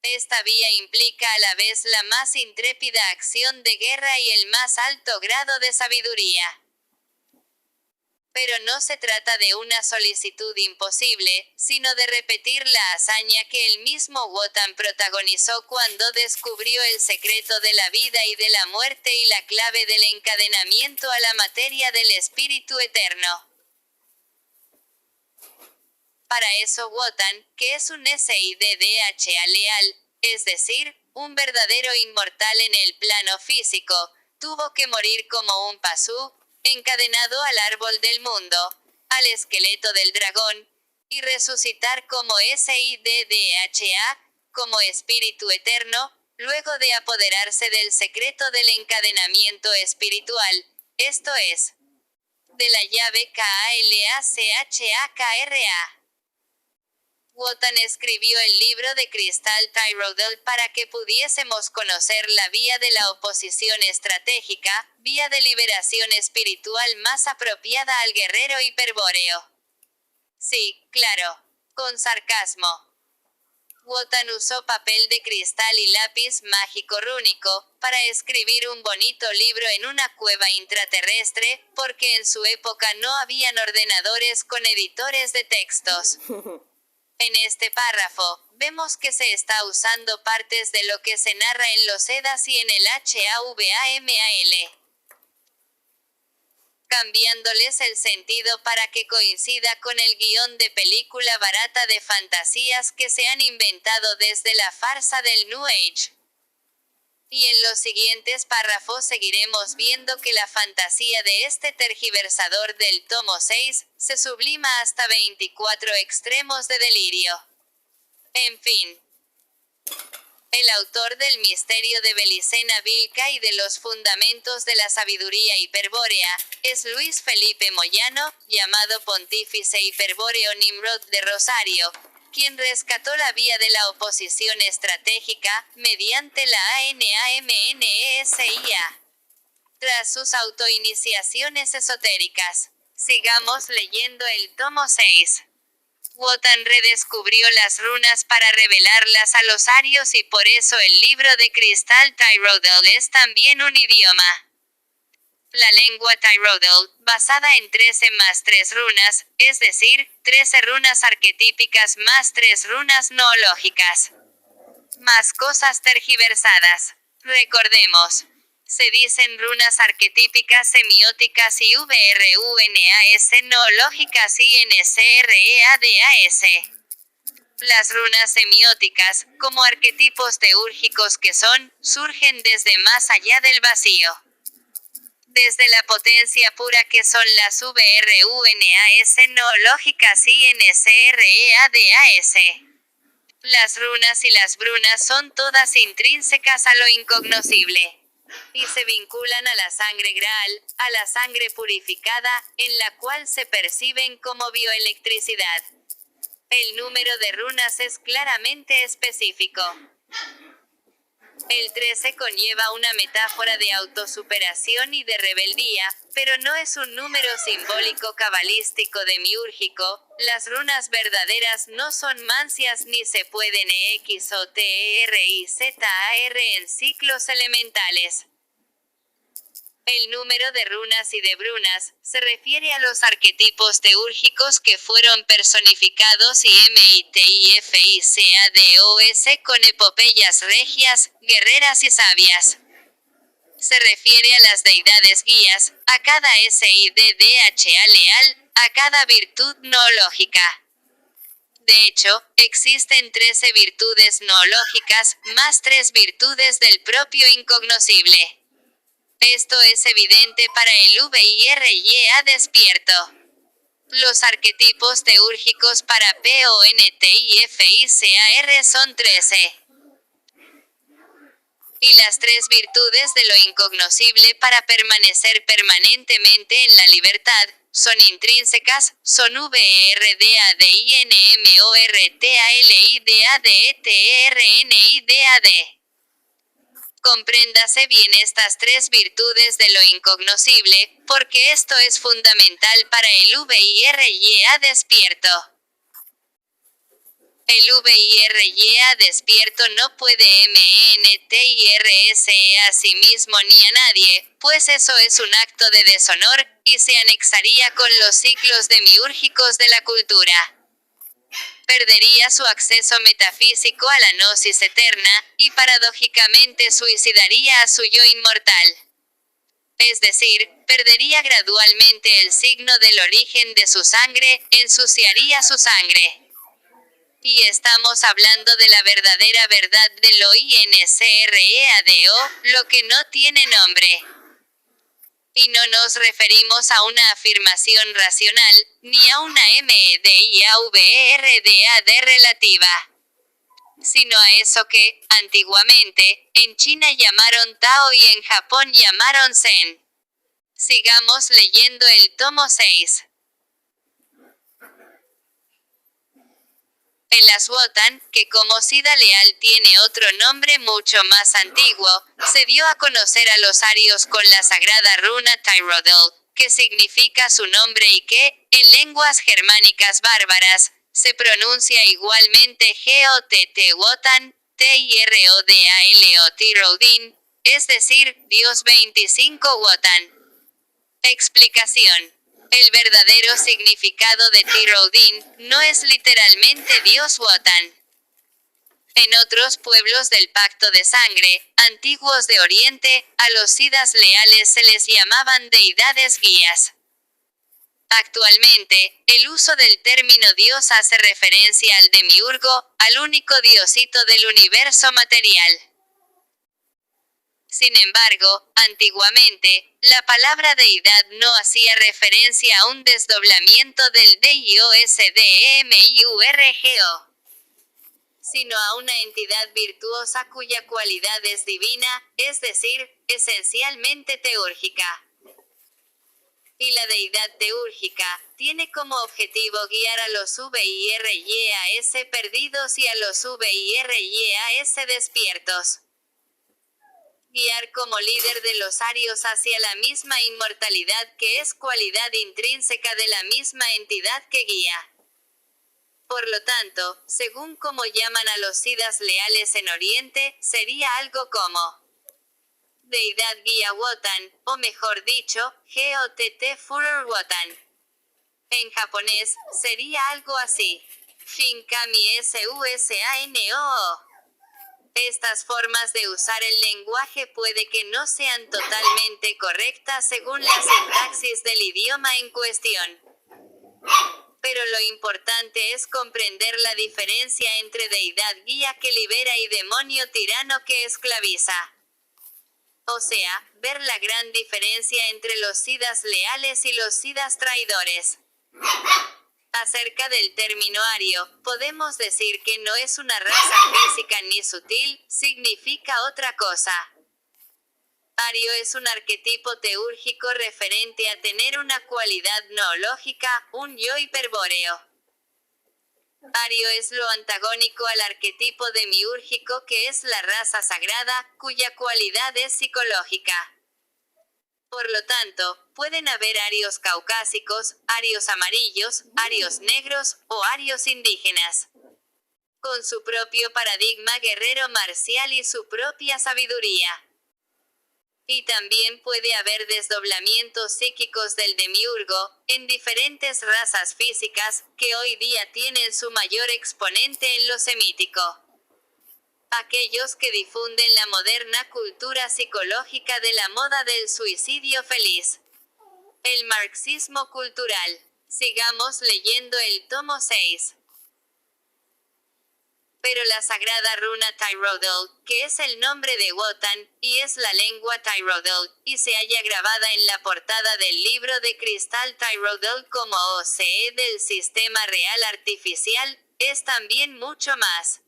Esta vía implica a la vez la más intrépida acción de guerra y el más alto grado de sabiduría. Pero no se trata de una solicitud imposible, sino de repetir la hazaña que el mismo Wotan protagonizó cuando descubrió el secreto de la vida y de la muerte y la clave del encadenamiento a la materia del espíritu eterno. Para eso Wotan, que es un SIDDHA leal, es decir, un verdadero inmortal en el plano físico, tuvo que morir como un pasú, encadenado al árbol del mundo, al esqueleto del dragón, y resucitar como SIDDHA, como espíritu eterno, luego de apoderarse del secreto del encadenamiento espiritual, esto es, de la llave KALACHAKRA. Wotan escribió el libro de cristal Tyrodel para que pudiésemos conocer la vía de la oposición estratégica, vía de liberación espiritual más apropiada al guerrero hiperbóreo. Sí, claro, con sarcasmo. Wotan usó papel de cristal y lápiz mágico rúnico, para escribir un bonito libro en una cueva intraterrestre, porque en su época no habían ordenadores con editores de textos. En este párrafo, vemos que se está usando partes de lo que se narra en los Eddas y en el HAVAMAL, cambiándoles el sentido para que coincida con el guión de película barata de fantasías que se han inventado desde la farsa del New Age. Y en los siguientes párrafos seguiremos viendo que la fantasía de este tergiversador del tomo 6, se sublima hasta 24 extremos de delirio. En fin. El autor del misterio de Belicena Vilca y de los fundamentos de la sabiduría hiperbórea, es Luis Felipe Moyano, llamado Pontífice Hiperbóreo Nimrod de Rosario, quien rescató la vía de la oposición estratégica, mediante la ANAMNESIA. Tras sus autoiniciaciones esotéricas. Sigamos leyendo el tomo 6. Wotan redescubrió las runas para revelarlas a los arios y por eso el libro de cristal Tyrodel es también un idioma. La lengua Tyrodel, basada en 13 más 3 runas, es decir, 13 runas arquetípicas más 3 runas noológicas. Más cosas tergiversadas. Recordemos. Se dicen runas arquetípicas semióticas y VRUNAS noológicas y NCREADAS. Las runas semióticas, como arquetipos teúrgicos que son, surgen desde más allá del vacío. Desde la potencia pura que son las VRUNAS noológicas y NCREADAS. Las runas y las brunas son todas intrínsecas a lo incognoscible. Y se vinculan a la sangre Graal, a la sangre purificada, en la cual se perciben como bioelectricidad. El número de runas es claramente específico. El 13 conlleva una metáfora de autosuperación y de rebeldía, pero no es un número simbólico cabalístico demiúrgico. Las runas verdaderas no son mancias ni se pueden EXOTERIZAR en ciclos elementales. El número de runas y de brunas se refiere a los arquetipos teúrgicos que fueron personificados y MITIFICADOS con epopeyas regias, guerreras y sabias. Se refiere a las deidades guías, a cada SIDDHA leal, a cada virtud noológica. De hecho, existen 13 virtudes noológicas, más 3 virtudes del propio incognoscible. Esto es evidente para el VIRYA despierto. Los arquetipos teúrgicos para PONTIFICAR son 13. Y las 3 virtudes de lo incognoscible para permanecer permanentemente en la libertad, son intrínsecas, son VRDADINMORTALIDADETERNIDAD. Compréndase bien estas 3 virtudes de lo incognoscible, porque esto es fundamental para el VIRYA despierto. El VIRYA despierto no puede MENTIRSE a sí mismo ni a nadie, pues eso es un acto de deshonor, y se anexaría con los ciclos demiúrgicos de la cultura. Perdería su acceso metafísico a la gnosis eterna, y paradójicamente suicidaría a su yo inmortal. Es decir, perdería gradualmente el signo del origen de su sangre, ensuciaría su sangre. Y estamos hablando de la verdadera verdad de lo INCREADO, lo que no tiene nombre. Y no nos referimos a una afirmación racional, ni a una mediverdad relativa, sino a eso que, antiguamente, en China llamaron Tao y en Japón llamaron Zen. Sigamos leyendo el tomo 6. En las Wotan, que como Sida Leal tiene otro nombre mucho más antiguo, se dio a conocer a los arios con la sagrada runa Tyrodel, que significa su nombre y que, en lenguas germánicas bárbaras, se pronuncia igualmente G-O-T-T Wotan, T-I-R-O-D-A-L-O Tyrodin, es decir, Dios 25 Wotan. Explicación. El verdadero significado de Tyrodin no es literalmente Dios Wotan. En otros pueblos del Pacto de Sangre, antiguos de Oriente, a los Sidas leales se les llamaban deidades guías. Actualmente, el uso del término Dios hace referencia al demiurgo, al único diosito del universo material. Sin embargo, antiguamente, la palabra deidad no hacía referencia a un desdoblamiento del Diosdemiurgo, sino a una entidad virtuosa cuya cualidad es divina, es decir, esencialmente teúrgica. Y la deidad teúrgica tiene como objetivo guiar a los VIRYAS perdidos y a los VIRYAS despiertos. Guiar como líder de los arios hacia la misma inmortalidad que es cualidad intrínseca de la misma entidad que guía. Por lo tanto, según como llaman a los Sidas leales en Oriente, sería algo como deidad guía Wotan, o mejor dicho, G-O-T-T Führer Wotan. En japonés, sería algo así. Shinkami Susano. Estas formas de usar el lenguaje puede que no sean totalmente correctas según la sintaxis del idioma en cuestión. Pero lo importante es comprender la diferencia entre deidad guía que libera y demonio tirano que esclaviza. O sea, ver la gran diferencia entre los Sidas leales y los Sidas traidores. Acerca del término ario, podemos decir que no es una raza física ni sutil, significa otra cosa. Ario es un arquetipo teúrgico referente a tener una cualidad noológica, un yo hiperbóreo. Ario es lo antagónico al arquetipo demiúrgico que es la raza sagrada, cuya cualidad es psicológica. Por lo tanto, pueden haber arios caucásicos, arios amarillos, arios negros, o arios indígenas, con su propio paradigma guerrero marcial y su propia sabiduría. Y también puede haber desdoblamientos psíquicos del demiurgo, en diferentes razas físicas, que hoy día tienen su mayor exponente en lo semítico. Aquellos que difunden la moderna cultura psicológica de la moda del suicidio feliz. El marxismo cultural. Sigamos leyendo el tomo 6. Pero la sagrada runa Tyrodel, que es el nombre de Wotan, y es la lengua Tyrodel, y se halla grabada en la portada del libro de cristal Tyrodel como OCE del sistema real artificial, es también mucho más.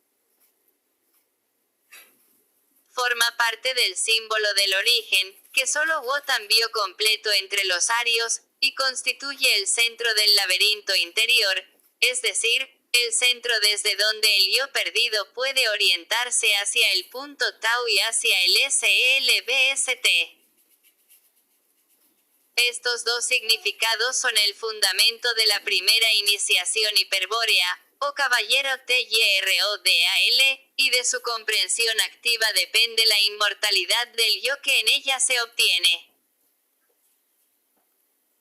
Forma parte del símbolo del origen, que solo Wotan vio completo entre los arios, y constituye el centro del laberinto interior, es decir, el centro desde donde el yo perdido puede orientarse hacia el punto Tau y hacia el SELBST. Estos dos significados son el fundamento de la primera iniciación hiperbórea, o caballero TYRODAL, y de su comprensión activa depende la inmortalidad del yo que en ella se obtiene.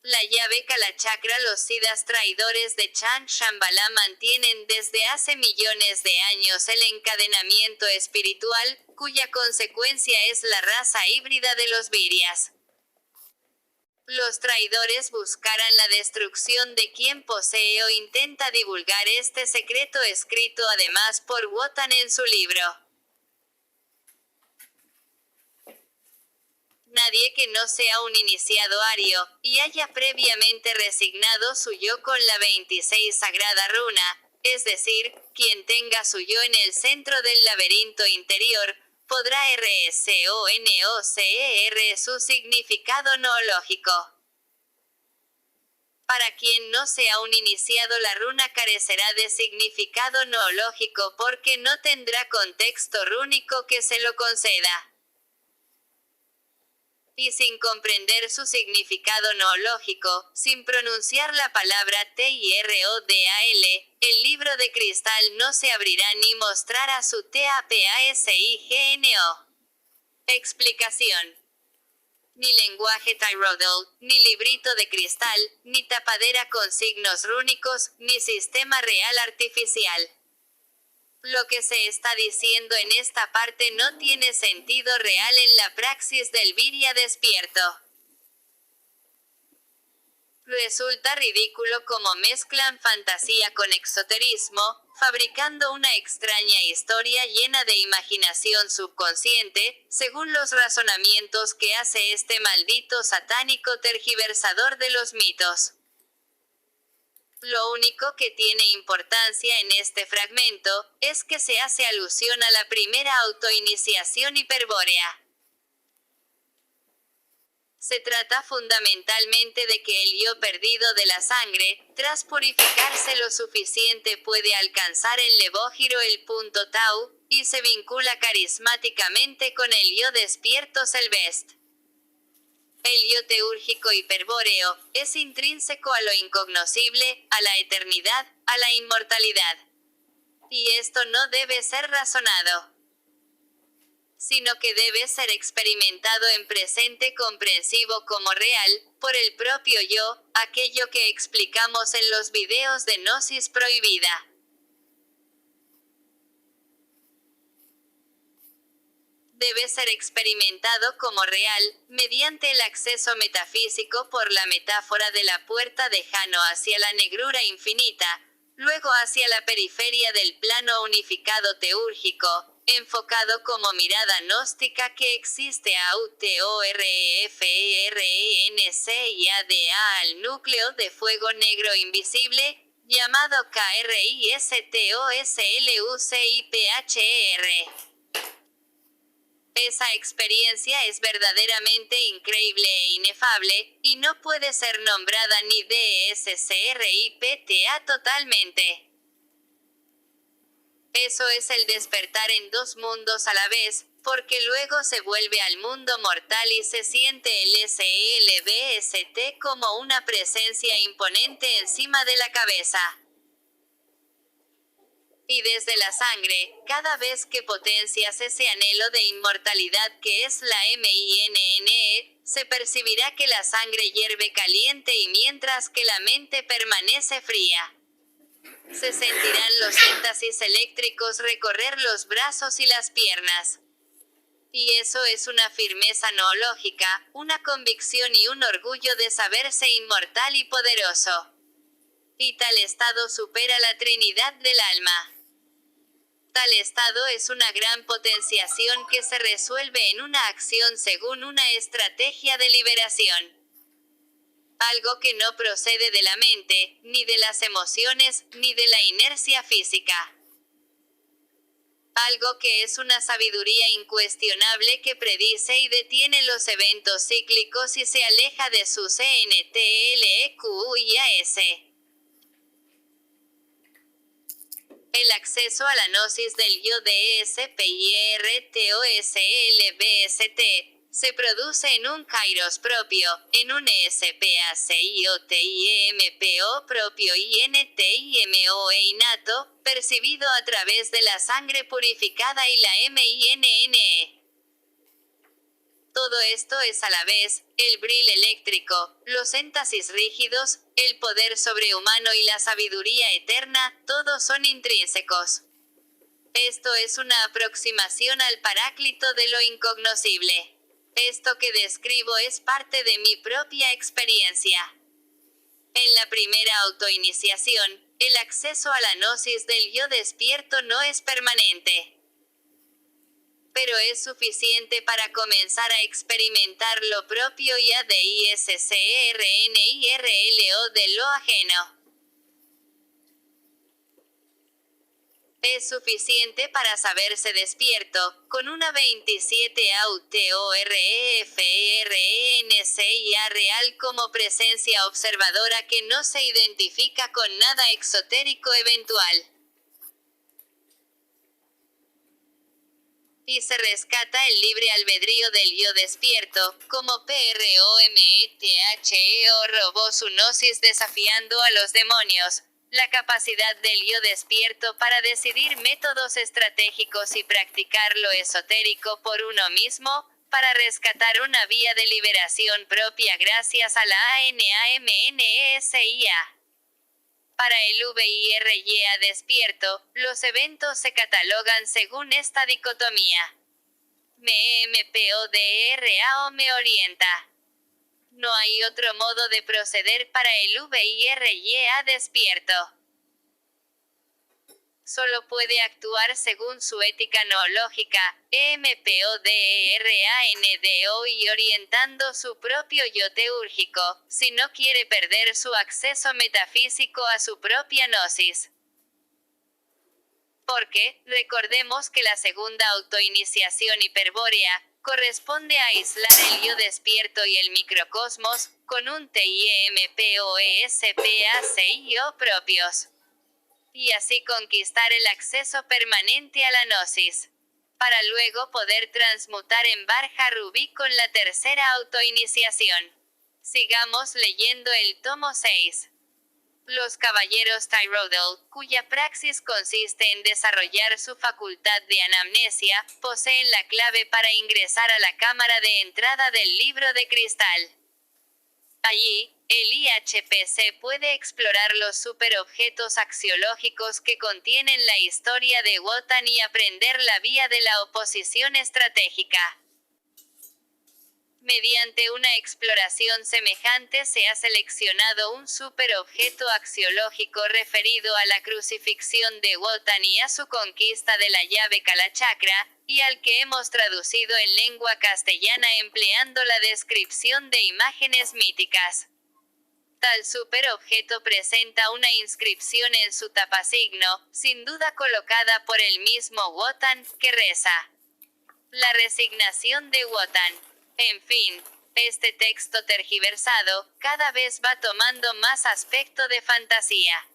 La llave Kalachakra los Sidas traidores de Chan Shambhala mantienen desde hace millones de años el encadenamiento espiritual, cuya consecuencia es la raza híbrida de los Viryas. Los traidores buscarán la destrucción de quien posee o intenta divulgar este secreto escrito además por Wotan en su libro. Nadie que no sea un iniciado ario, y haya previamente resignado su yo con la 26 sagrada runa, es decir, quien tenga su yo en el centro del laberinto interior, podrá RSONOCER su significado noológico. Para quien no sea un iniciado, la runa carecerá de significado noológico porque no tendrá contexto rúnico que se lo conceda. Y sin comprender su significado noológico, sin pronunciar la palabra TIRODAL, el libro de cristal no se abrirá ni mostrará su TAPASIGNO. Explicación. Ni lenguaje Tyrodal, ni librito de cristal, ni tapadera con signos rúnicos, ni sistema real artificial. Lo que se está diciendo en esta parte no tiene sentido real en la praxis del Virya despierto. Resulta ridículo cómo mezclan fantasía con exoterismo, fabricando una extraña historia llena de imaginación subconsciente, según los razonamientos que hace este maldito satánico tergiversador de los mitos. Lo único que tiene importancia en este fragmento, es que se hace alusión a la primera autoiniciación hiperbórea. Se trata fundamentalmente de que el yo perdido de la sangre, tras purificarse lo suficiente, puede alcanzar el levógiro, el punto tau, y se vincula carismáticamente con el yo despierto Selvest. El yo teúrgico hiperbóreo es intrínseco a lo incognoscible, a la eternidad, a la inmortalidad. Y esto no debe ser razonado, sino que debe ser experimentado en presente comprensivo como real, por el propio yo, aquello que explicamos en los videos de Gnosis Prohibida. Debe ser experimentado como real, mediante el acceso metafísico por la metáfora de la puerta de Jano hacia la negrura infinita, luego hacia la periferia del plano unificado teúrgico, enfocado como mirada gnóstica que existe a UTOREFERENCIADA al núcleo de fuego negro invisible, llamado KRISTOSLUCIPHER. Esa experiencia es verdaderamente increíble e inefable, y no puede ser nombrada ni DSCRIPTA totalmente. Eso es el despertar en dos mundos a la vez, porque luego se vuelve al mundo mortal y se siente el SELBST como una presencia imponente encima de la cabeza. Y desde la sangre, cada vez que potencias ese anhelo de inmortalidad que es la MINNE, se percibirá que la sangre hierve caliente y mientras que la mente permanece fría. Se sentirán los éxtasis eléctricos recorrer los brazos y las piernas. Y eso es una firmeza noológica, una convicción y un orgullo de saberse inmortal y poderoso. Y tal estado supera la Trinidad del alma. Tal estado es una gran potenciación que se resuelve en una acción según una estrategia de liberación. Algo que no procede de la mente, ni de las emociones, ni de la inercia física. Algo que es una sabiduría incuestionable que predice y detiene los eventos cíclicos y se aleja de su CNTLEQIAS. El acceso a la gnosis del yo de SPIRTOSLBST se produce en un kairos propio, en un SPACIOTIMPO propio INTIMOE innato, percibido a través de la sangre purificada y la MINNE. Todo esto es a la vez, el bril eléctrico, los énfasis rígidos, el poder sobrehumano y la sabiduría eterna, todos son intrínsecos. Esto es una aproximación al paráclito de lo incognoscible. Esto que describo es parte de mi propia experiencia. En la primera autoiniciación, el acceso a la gnosis del yo despierto no es permanente. pero es suficiente para comenzar a experimentar lo propio y ADISCERNIRLO de lo ajeno. Es suficiente para saberse despierto, con una 27 AUTOREFERENCIA real como presencia observadora que no se identifica con nada exotérico eventual. Y se rescata el libre albedrío del yo despierto, como PROMETHEO robó su gnosis desafiando a los demonios. La capacidad del yo despierto para decidir métodos estratégicos y practicar lo esotérico por uno mismo, para rescatar una vía de liberación propia gracias a la ANAMNESIA. Para el VIRYA despierto, los eventos se catalogan según esta dicotomía. Me MPODRA o me orienta. No hay otro modo de proceder para el VIRYA despierto. Solo puede actuar según su ética noológica, MPODERANDO y orientando su propio yo teúrgico, si no quiere perder su acceso metafísico a su propia gnosis. Porque, recordemos que la segunda autoiniciación hiperbórea, corresponde a aislar el yo despierto y el microcosmos, con un TIMPOESPACIO propios. Y así conquistar el acceso permanente a la gnosis. Para luego poder transmutar en Barja Rubí con la tercera autoiniciación. Sigamos leyendo el tomo 6. Los caballeros Tyrodel, cuya praxis consiste en desarrollar su facultad de anamnesia, poseen la clave para ingresar a la cámara de entrada del libro de cristal. Allí, el IHPC puede explorar los superobjetos axiológicos que contienen la historia de Wotan y aprender la vía de la oposición estratégica. Mediante una exploración semejante se ha seleccionado un superobjeto axiológico referido a la crucifixión de Wotan y a su conquista de la llave Kalachakra, y al que hemos traducido en lengua castellana empleando la descripción de imágenes míticas. Tal superobjeto presenta una inscripción en su tapasigno, sin duda colocada por el mismo Wotan, que reza: La resignación de Wotan. En fin, este texto tergiversado, cada vez va tomando más aspecto de fantasía.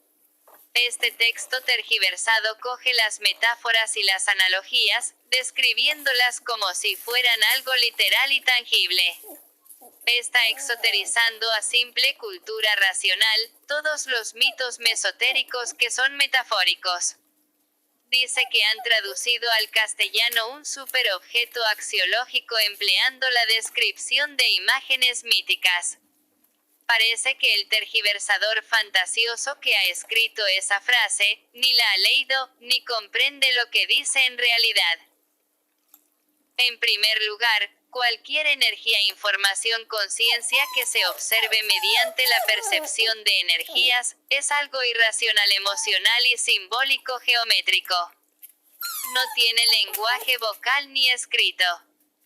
Este texto tergiversado coge las metáforas y las analogías, describiéndolas como si fueran algo literal y tangible. Está exoterizando a simple cultura racional, todos los mitos mesotéricos que son metafóricos. Dice que han traducido al castellano un superobjeto axiológico empleando la descripción de imágenes míticas. Parece que el tergiversador fantasioso que ha escrito esa frase, ni la ha leído, ni comprende lo que dice en realidad. En primer lugar, cualquier energía, información, conciencia que se observe mediante la percepción de energías, es algo irracional, emocional y simbólico geométrico. No tiene lenguaje vocal ni escrito.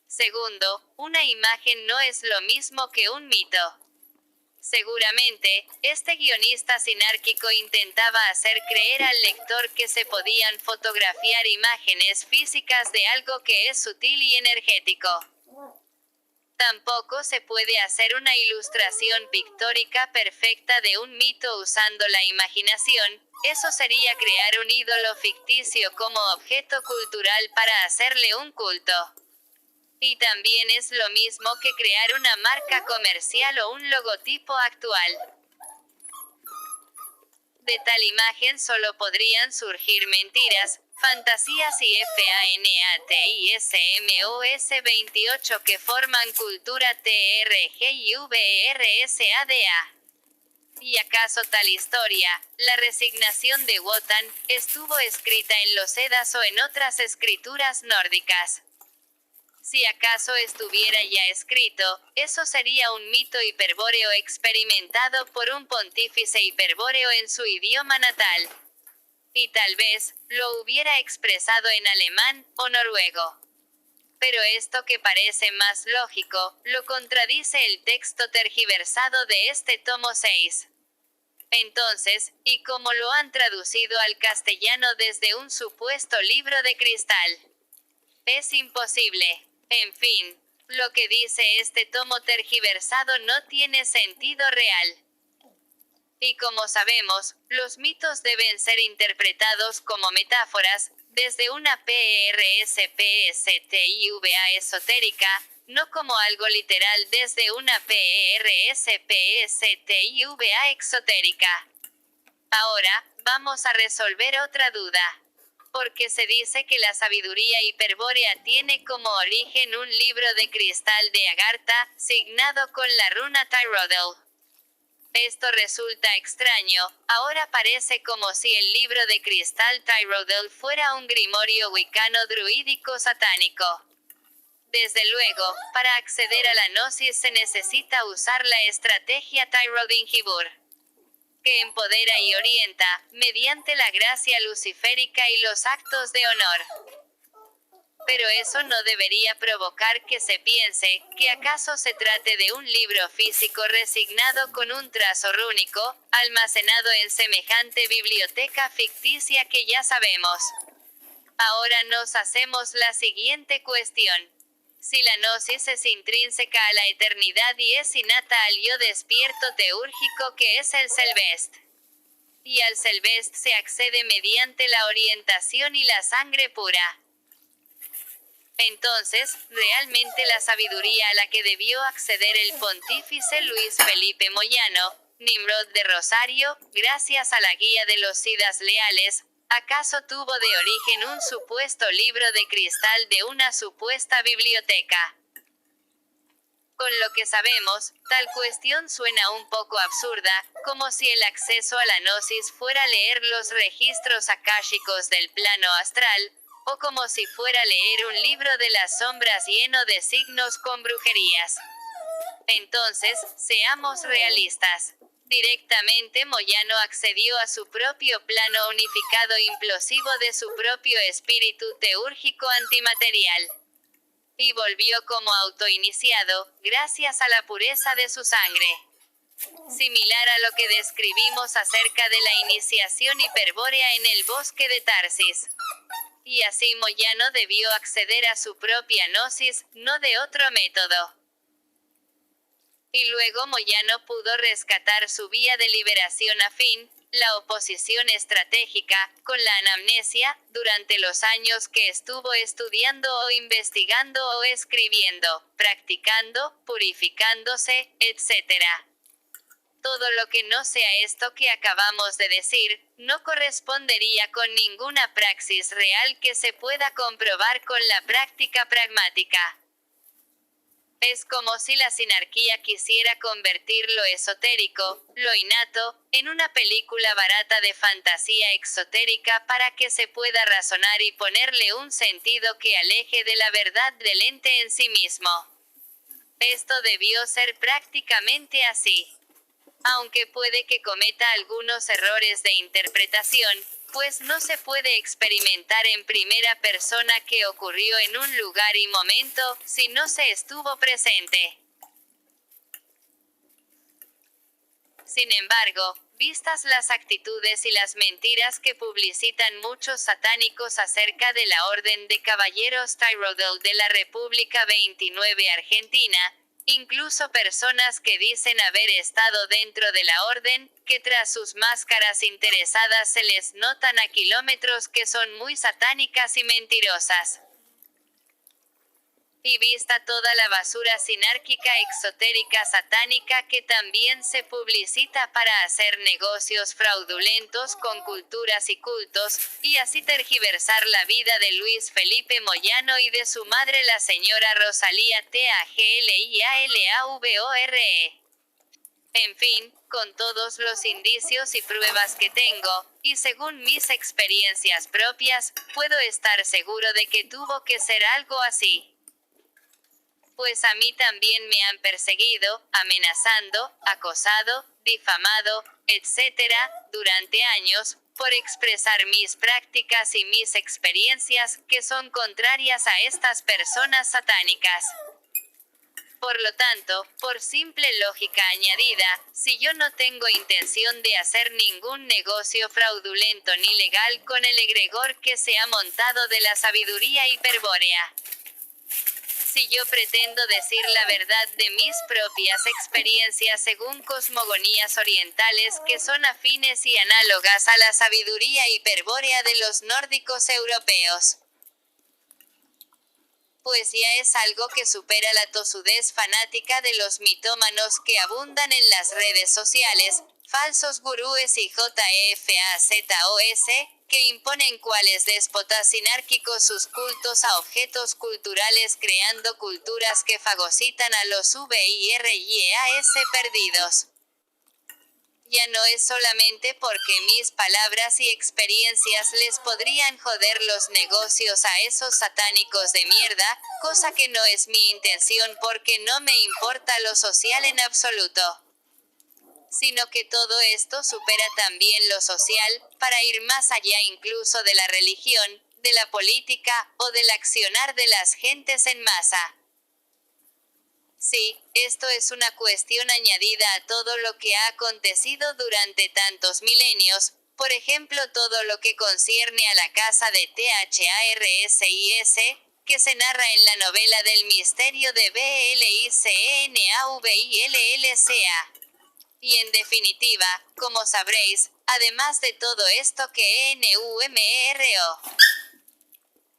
Segundo, una imagen no es lo mismo que un mito. Seguramente, este guionista sinárquico intentaba hacer creer al lector que se podían fotografiar imágenes físicas de algo que es sutil y energético. Tampoco se puede hacer una ilustración pictórica perfecta de un mito usando la imaginación, eso sería crear un ídolo ficticio como objeto cultural para hacerle un culto. Y también es lo mismo que crear una marca comercial o un logotipo actual. De tal imagen solo podrían surgir mentiras, fantasías y FANATISMOS 28 que forman cultura TRGIVERSADA. ¿Y acaso tal historia, la resignación de Wotan, estuvo escrita en los Eddas o en otras escrituras nórdicas? Si acaso estuviera ya escrito, eso sería un mito hiperbóreo experimentado por un pontífice hiperbóreo en su idioma natal. Y tal vez, lo hubiera expresado en alemán, o noruego. Pero esto que parece más lógico, lo contradice el texto tergiversado de este tomo 6. Entonces, ¿y cómo lo han traducido al castellano desde un supuesto libro de cristal? Es imposible. En fin, lo que dice este tomo tergiversado no tiene sentido real. Y como sabemos, los mitos deben ser interpretados como metáforas, desde una PRSPSTIVA esotérica, no como algo literal desde una PRSPSTIVA exotérica. Ahora, vamos a resolver otra duda. Porque se dice que la sabiduría hiperbórea tiene como origen un libro de cristal de Agartha, signado con la runa Tyrrodel. Esto resulta extraño, ahora parece como si el libro de cristal Tyrrodel fuera un grimorio wicano druídico satánico. Desde luego, para acceder a la gnosis se necesita usar la estrategia Tyrrodingibur, que empodera y orienta, mediante la gracia luciférica y los actos de honor. Pero eso no debería provocar que se piense, que acaso se trate de un libro físico resignado con un trazo rúnico, almacenado en semejante biblioteca ficticia que ya sabemos. Ahora nos hacemos la siguiente cuestión. Si la gnosis es intrínseca a la eternidad y es innata al yo despierto teúrgico que es el Selbst, y al Selbst se accede mediante la orientación y la sangre pura, entonces, realmente la sabiduría a la que debió acceder el pontífice Luis Felipe Moyano, Nimrod de Rosario, gracias a la guía de los Sidas leales, ¿acaso tuvo de origen un supuesto libro de cristal de una supuesta biblioteca? Con lo que sabemos, tal cuestión suena un poco absurda, como si el acceso a la gnosis fuera leer los registros akáshicos del plano astral, o como si fuera leer un libro de las sombras lleno de signos con brujerías. Entonces, seamos realistas. Directamente Moyano accedió a su propio plano unificado implosivo de su propio espíritu teúrgico antimaterial. Y volvió como autoiniciado, gracias a la pureza de su sangre. Similar a lo que describimos acerca de la iniciación hiperbórea en el bosque de Tarsis. Y así Moyano debió acceder a su propia gnosis, no de otro método. Y luego Moyano pudo rescatar su vía de liberación afín, la oposición estratégica, con la anamnesia, durante los años que estuvo estudiando o investigando o escribiendo, practicando, purificándose, etc. Todo lo que no sea esto que acabamos de decir, no correspondería con ninguna praxis real que se pueda comprobar con la práctica pragmática. Es como si la sinarquía quisiera convertir lo esotérico, lo innato, en una película barata de fantasía exotérica para que se pueda razonar y ponerle un sentido que aleje de la verdad del ente en sí mismo. Esto debió ser prácticamente así. Aunque puede que cometa algunos errores de interpretación, pues no se puede experimentar en primera persona qué ocurrió en un lugar y momento, si no se estuvo presente. Sin embargo, vistas las actitudes y las mentiras que publicitan muchos satánicos acerca de la Orden de Caballeros Tyrrodel de la República 29 Argentina, incluso personas que dicen haber estado dentro de la orden, que tras sus máscaras interesadas se les notan a kilómetros que son muy satánicas y mentirosas. Y vista toda la basura sinárquica exotérica satánica que también se publicita para hacer negocios fraudulentos con culturas y cultos, y así tergiversar la vida de Luis Felipe Moyano y de su madre la señora Rosalía Taglialavore. En fin, con todos los indicios y pruebas que tengo, y según mis experiencias propias, puedo estar seguro de que tuvo que ser algo así. Pues a mí también me han perseguido, amenazando, acosado, difamado, etc., durante años, por expresar mis prácticas y mis experiencias, que son contrarias a estas personas satánicas. Por lo tanto, por simple lógica añadida, si yo no tengo intención de hacer ningún negocio fraudulento ni legal con el egregor que se ha montado de la sabiduría hiperbórea, si yo pretendo decir la verdad de mis propias experiencias según cosmogonías orientales que son afines y análogas a la sabiduría hiperbórea de los nórdicos europeos, pues ya es algo que supera la tosudez fanática de los mitómanos que abundan en las redes sociales, falsos gurúes y JFAZOS, que imponen cuales déspotas sinárquicos sus cultos a objetos culturales creando culturas que fagocitan a los VIRYAS perdidos. Ya no es solamente porque mis palabras y experiencias les podrían joder los negocios a esos satánicos de mierda, cosa que no es mi intención porque no me importa lo social en absoluto, sino que todo esto supera también lo social, para ir más allá incluso de la religión, de la política, o del accionar de las gentes en masa. Sí, esto es una cuestión añadida a todo lo que ha acontecido durante tantos milenios, por ejemplo todo lo que concierne a la casa de THARSIS, que se narra en la novela del misterio de BLICENAVILLCA. Y en definitiva, como sabréis, además de todo esto que NUMERO,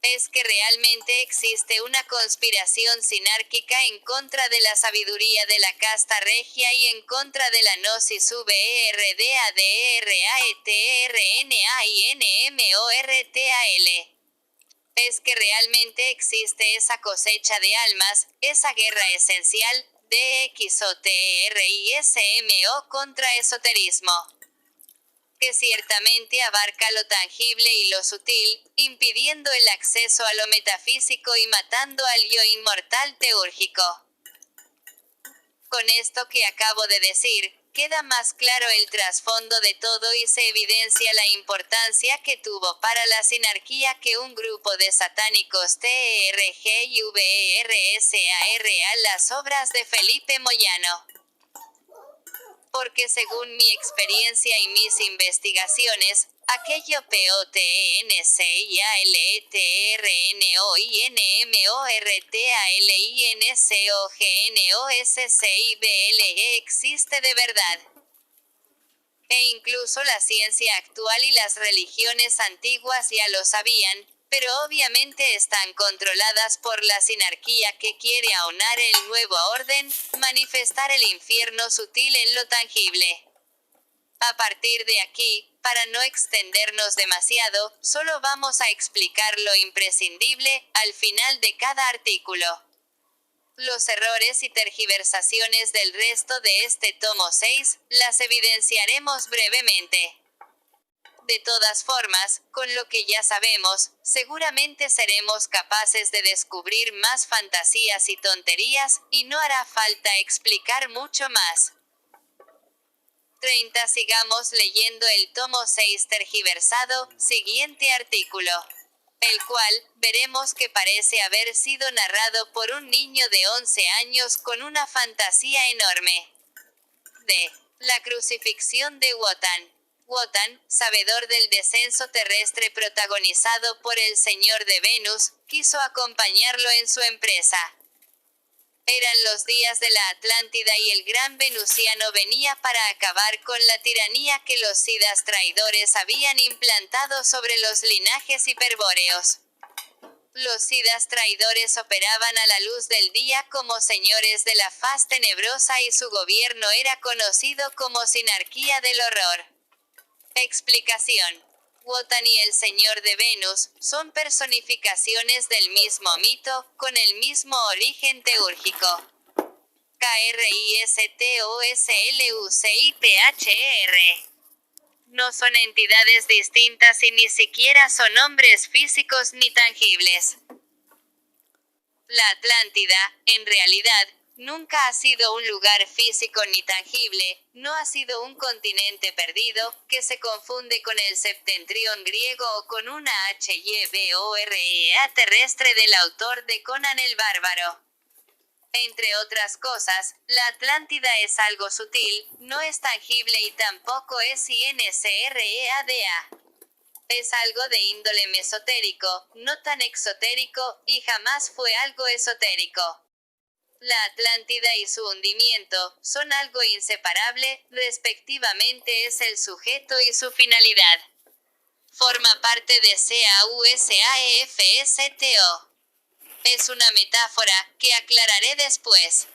es que realmente existe una conspiración sinárquica en contra de la sabiduría de la casta regia y en contra de la gnosis VERDADERAETRNAINMORTAL. Es que realmente existe esa cosecha de almas, esa guerra esencial, DXOTERISMO contra esoterismo, que ciertamente abarca lo tangible y lo sutil, impidiendo el acceso a lo metafísico y matando al yo inmortal teúrgico. Con esto que acabo de decir, queda más claro el trasfondo de todo y se evidencia la importancia que tuvo para la sinarquía que un grupo de satánicos TERGYVERSARA las obras de Felipe Moyano. Porque según mi experiencia y mis investigaciones, aquello POTNCIALETRNOINMORTALINCOGNOSCIBLE existe de verdad. E incluso la ciencia actual y las religiones antiguas ya lo sabían, pero obviamente están controladas por la sinarquía que quiere aunar el nuevo orden, manifestar el infierno sutil en lo tangible. A partir de aquí, para no extendernos demasiado, solo vamos a explicar lo imprescindible, al final de cada artículo. Los errores y tergiversaciones del resto de este tomo 6, las evidenciaremos brevemente. De todas formas, con lo que ya sabemos, seguramente seremos capaces de descubrir más fantasías y tonterías, y no hará falta explicar mucho más. 30. Sigamos leyendo el tomo 6 tergiversado, siguiente artículo, el cual, veremos que parece haber sido narrado por un niño de 11 años con una fantasía enorme. De la crucifixión de Wotan. Wotan, sabedor del descenso terrestre protagonizado por el Señor de Venus, quiso acompañarlo en su empresa. Eran los días de la Atlántida y el gran venusiano venía para acabar con la tiranía que los sidas traidores habían implantado sobre los linajes hiperbóreos. Los sidas traidores operaban a la luz del día como señores de la faz tenebrosa y su gobierno era conocido como sinarquía del horror. Explicación. Wotan y el Señor de Venus son personificaciones del mismo mito, con el mismo origen teúrgico. KRISTOSLUCIPHR. No son entidades distintas y ni siquiera son hombres físicos ni tangibles. La Atlántida, en realidad, nunca ha sido un lugar físico ni tangible, no ha sido un continente perdido, que se confunde con el septentrión griego o con una Hyborea terrestre del autor de Conan el Bárbaro. Entre otras cosas, la Atlántida es algo sutil, no es tangible y tampoco es INCREADA. Es algo de índole mesotérico, no tan exotérico, y jamás fue algo esotérico. La Atlántida y su hundimiento son algo inseparable, respectivamente es el sujeto y su finalidad. Forma parte de CAUSAEFSTO. Es una metáfora, que aclararé después.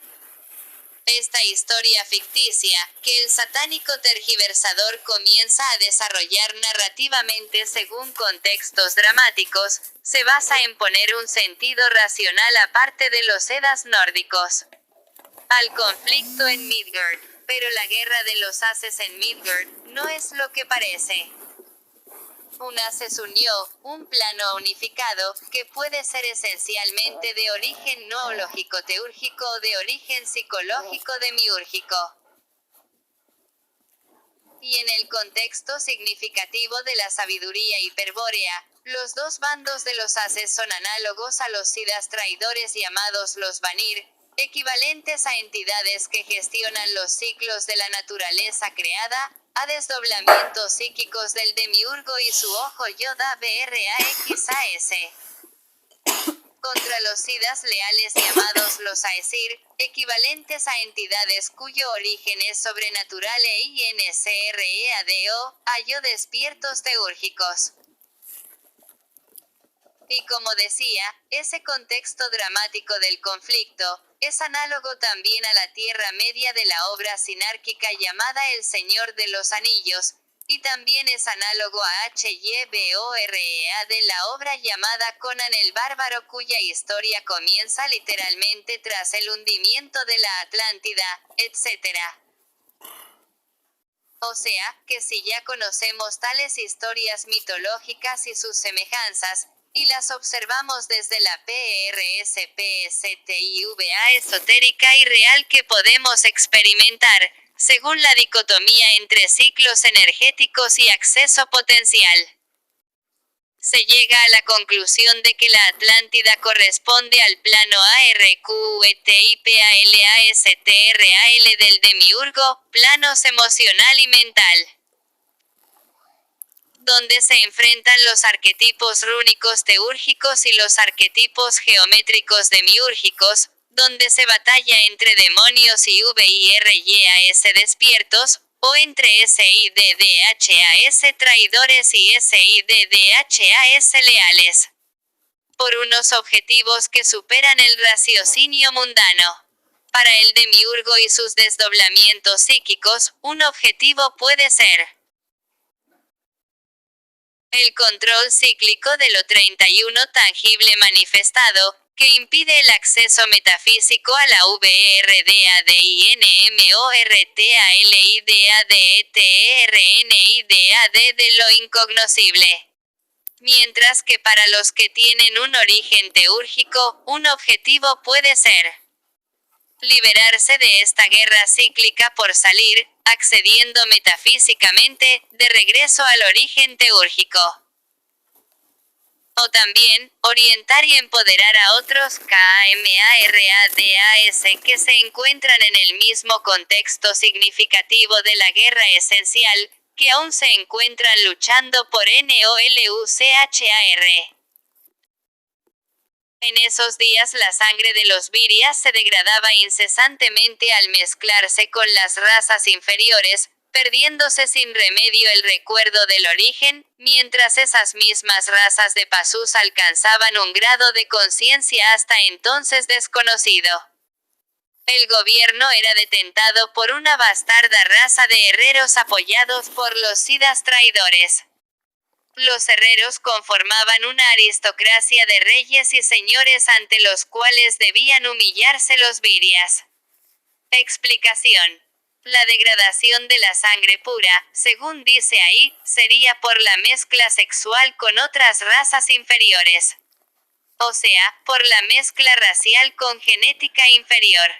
Esta historia ficticia, que el satánico tergiversador comienza a desarrollar narrativamente según contextos dramáticos, se basa en poner un sentido racional aparte de los Edas nórdicos al conflicto en Midgard, pero la guerra de los Ases en Midgard no es lo que parece. Un Ases unió, un plano unificado, que puede ser esencialmente de origen noológico teúrgico o de origen psicológico demiúrgico. Y en el contexto significativo de la sabiduría hiperbórea, los dos bandos de los Ases son análogos a los Siddhas traidores llamados los Vanir, equivalentes a entidades que gestionan los ciclos de la naturaleza creada, a desdoblamientos psíquicos del demiurgo y su ojo Yoda BRAXAS. Contra los Siddhas leales llamados los Aesir, equivalentes a entidades cuyo origen es sobrenatural e INCREADO, hallo despiertos teúrgicos. Y como decía, ese contexto dramático del conflicto, es análogo también a la Tierra Media de la obra sinárquica llamada El Señor de los Anillos, y también es análogo a Hyborea de la obra llamada Conan el Bárbaro cuya historia comienza literalmente tras el hundimiento de la Atlántida, etc. O sea, que si ya conocemos tales historias mitológicas y sus semejanzas, y las observamos desde la PRSPSTIVA esotérica y real que podemos experimentar, según la dicotomía entre ciclos energéticos y acceso potencial, se llega a la conclusión de que la Atlántida corresponde al plano ARQUETIPALASTRAL del demiurgo, planos emocional y mental, donde se enfrentan los arquetipos rúnicos teúrgicos y los arquetipos geométricos demiúrgicos, donde se batalla entre demonios y VIRYAS despiertos, o entre SIDDHAS traidores y SIDDHAS leales, por unos objetivos que superan el raciocinio mundano. Para el demiurgo y sus desdoblamientos psíquicos, un objetivo puede ser el control cíclico de lo 31 tangible manifestado, que impide el acceso metafísico a la VRDADINMORTALIDADETERNIDAD de lo incognoscible. Mientras que para los que tienen un origen teúrgico, un objetivo puede ser liberarse de esta guerra cíclica por salir, accediendo metafísicamente, de regreso al origen teúrgico. O también, orientar y empoderar a otros KMARADAS que se encuentran en el mismo contexto significativo de la guerra esencial, que aún se encuentran luchando por NOLUCHAR. En esos días la sangre de los virias se degradaba incesantemente al mezclarse con las razas inferiores, perdiéndose sin remedio el recuerdo del origen, mientras esas mismas razas de Pazus alcanzaban un grado de conciencia hasta entonces desconocido. El gobierno era detentado por una bastarda raza de herreros apoyados por los Siddhas traidores. Los herreros conformaban una aristocracia de reyes y señores ante los cuales debían humillarse los virias. Explicación. La degradación de la sangre pura, según dice ahí, sería por la mezcla sexual con otras razas inferiores. O sea, por la mezcla racial con genética inferior.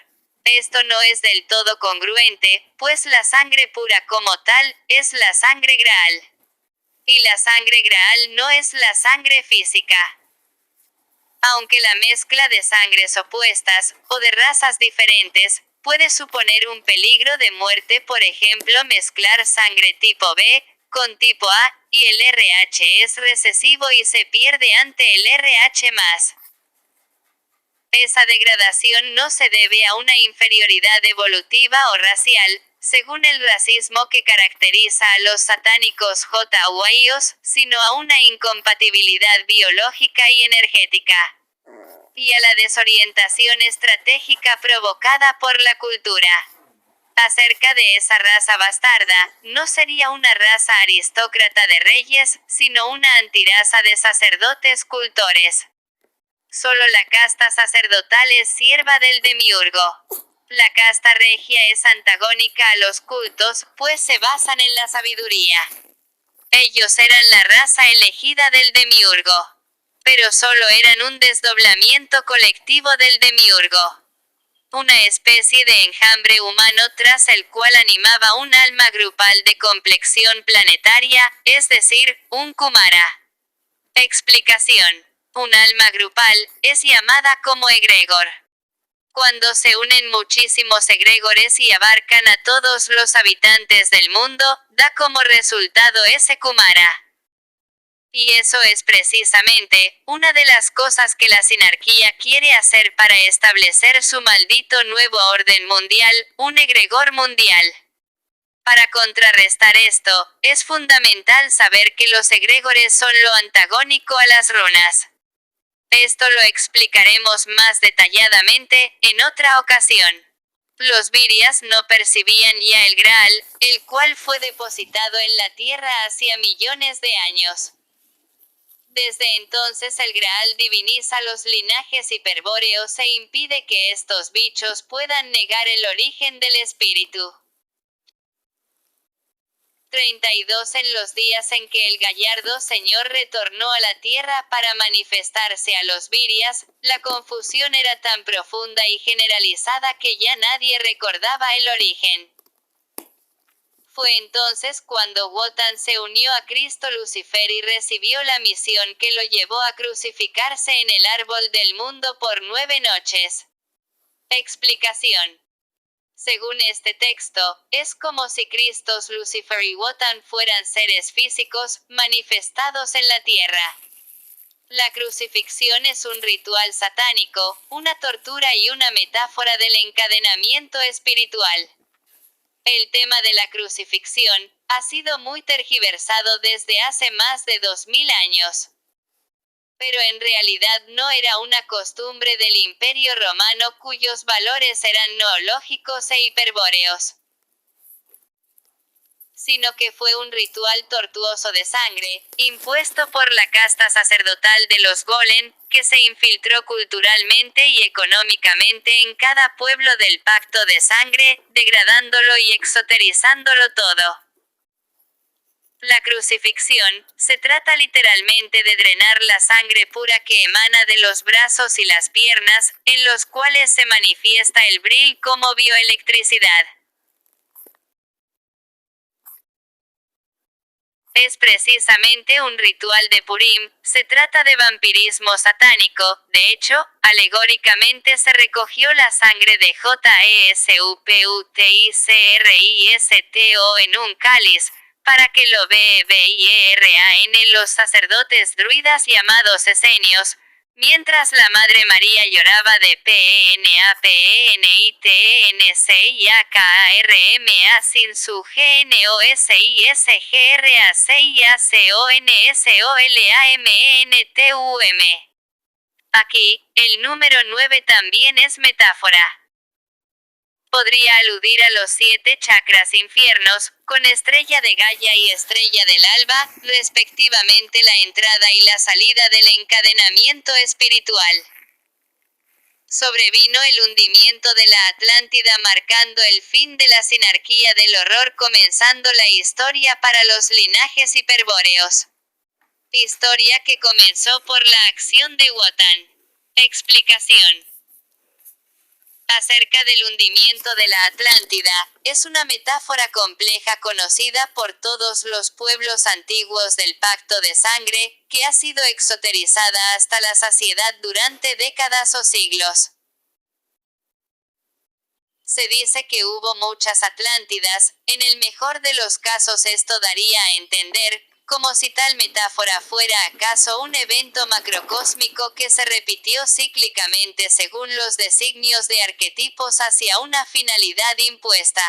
Esto no es del todo congruente, pues la sangre pura como tal, es la sangre Graal. Y la sangre Graal no es la sangre física. Aunque la mezcla de sangres opuestas, o de razas diferentes, puede suponer un peligro de muerte, por ejemplo mezclar sangre tipo B con tipo A, y el RH es recesivo y se pierde ante el RH+. Esa degradación no se debe a una inferioridad evolutiva o racial, según el racismo que caracteriza a los satánicos hawaiios, sino a una incompatibilidad biológica y energética. Y a la desorientación estratégica provocada por la cultura. Acerca de esa raza bastarda, no sería una raza aristócrata de reyes, sino una antiraza de sacerdotes cultores. Solo la casta sacerdotal es sierva del demiurgo. La casta regia es antagónica a los cultos, pues se basan en la sabiduría. Ellos eran la raza elegida del demiurgo. Pero solo eran un desdoblamiento colectivo del demiurgo. Una especie de enjambre humano tras el cual animaba un alma grupal de complexión planetaria, es decir, un Kumara. Explicación. Un alma grupal es llamada como egregor. Cuando se unen muchísimos egregores y abarcan a todos los habitantes del mundo, da como resultado ese Kumara. Y eso es precisamente una de las cosas que la sinarquía quiere hacer para establecer su maldito nuevo orden mundial, un egregor mundial. Para contrarrestar esto, es fundamental saber que los egregores son lo antagónico a las runas. Esto lo explicaremos más detalladamente en otra ocasión. Los virias no percibían ya el Graal, el cual fue depositado en la tierra hacía millones de años. Desde entonces el Graal diviniza los linajes hiperbóreos e impide que estos bichos puedan negar el origen del espíritu. 32 En los días en que el gallardo Señor retornó a la tierra para manifestarse a los virias, la confusión era tan profunda y generalizada que ya nadie recordaba el origen. Fue entonces cuando Wotan se unió a Cristo Lucifer y recibió la misión que lo llevó a crucificarse en el árbol del mundo por 9 noches. Explicación. Según este texto, es como si Cristos Lucifer y Wotan fueran seres físicos, manifestados en la tierra. La crucifixión es un ritual satánico, una tortura y una metáfora del encadenamiento espiritual. El tema de la crucifixión ha sido muy tergiversado desde hace más de 2000 años. Pero en realidad no era una costumbre del Imperio Romano cuyos valores eran noológicos e hiperbóreos, sino que fue un ritual tortuoso de sangre, impuesto por la casta sacerdotal de los Golem, que se infiltró culturalmente y económicamente en cada pueblo del pacto de sangre, degradándolo y exoterizándolo todo. La crucifixión, se trata literalmente de drenar la sangre pura que emana de los brazos y las piernas, en los cuales se manifiesta el bril como bioelectricidad. Es precisamente un ritual de Purim, se trata de vampirismo satánico, de hecho, alegóricamente se recogió la sangre de Jesuputicristo en un cáliz, para que lo beberan los sacerdotes druidas llamados esenios, mientras la Madre María lloraba de penitensciakarma sin su gnosisgraciaconsolammentum. Aquí, el número 9 también es metáfora. Podría aludir a los 7 chakras infiernos, con estrella de Gaia y estrella del alba, respectivamente la entrada y la salida del encadenamiento espiritual. Sobrevino el hundimiento de la Atlántida marcando el fin de la sinarquía del horror, comenzando la historia para los linajes hiperbóreos. Historia que comenzó por la acción de Wotan. Explicación. Acerca del hundimiento de la Atlántida, es una metáfora compleja conocida por todos los pueblos antiguos del Pacto de Sangre, que ha sido exoterizada hasta la saciedad durante décadas o siglos. Se dice que hubo muchas Atlántidas, en el mejor de los casos esto daría a entender, como si tal metáfora fuera acaso un evento macrocósmico que se repitió cíclicamente según los designios de arquetipos hacia una finalidad impuesta.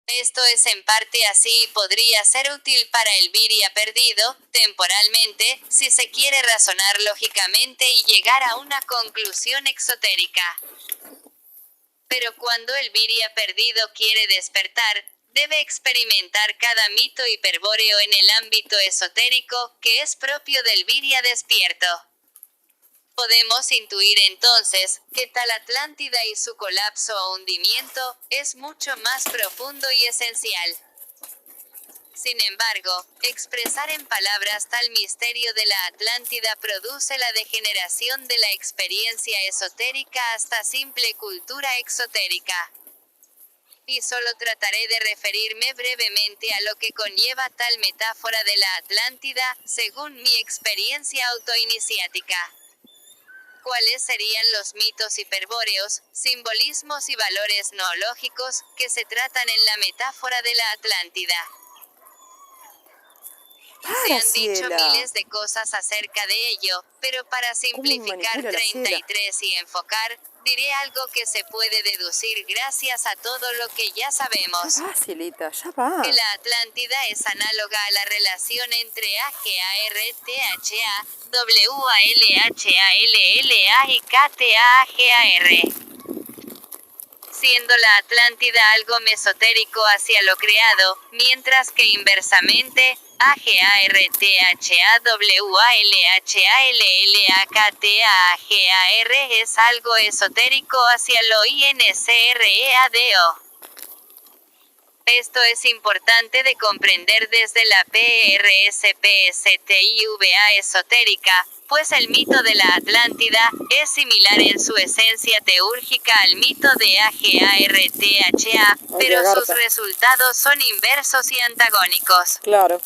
Esto es en parte así y podría ser útil para el Viria perdido, temporalmente, si se quiere razonar lógicamente y llegar a una conclusión exotérica. Pero cuando el Viria perdido quiere despertar, debe experimentar cada mito hiperbóreo en el ámbito esotérico, que es propio del Viria despierto. Podemos intuir entonces, que tal Atlántida y su colapso o hundimiento, es mucho más profundo y esencial. Sin embargo, expresar en palabras tal misterio de la Atlántida produce la degeneración de la experiencia esotérica hasta simple cultura exotérica. Y solo trataré de referirme brevemente a lo que conlleva tal metáfora de la Atlántida, según mi experiencia autoiniciática. ¿Cuáles serían los mitos hiperbóreos, simbolismos y valores noológicos, que se tratan en la metáfora de la Atlántida? Se han dicho miles de cosas acerca de ello, pero para simplificar 33 y enfocar, diré algo que se puede deducir gracias a todo lo que ya sabemos.
Ya va, Cielita, ya va.
Que la Atlántida es análoga a la relación entre AGARTHA, WALHALLA y KTAGAR. Siendo la Atlántida algo mesotérico hacia lo creado, mientras que inversamente, AGARTHAWALHALLAKTAGAR es algo esotérico hacia lo INCREADO. Esto es importante de comprender desde la PRSPSTIVA esotérica, pues el mito de la Atlántida es similar en su esencia teúrgica al mito de AGARTHA, pero sus resultados son inversos y antagónicos.
Claro.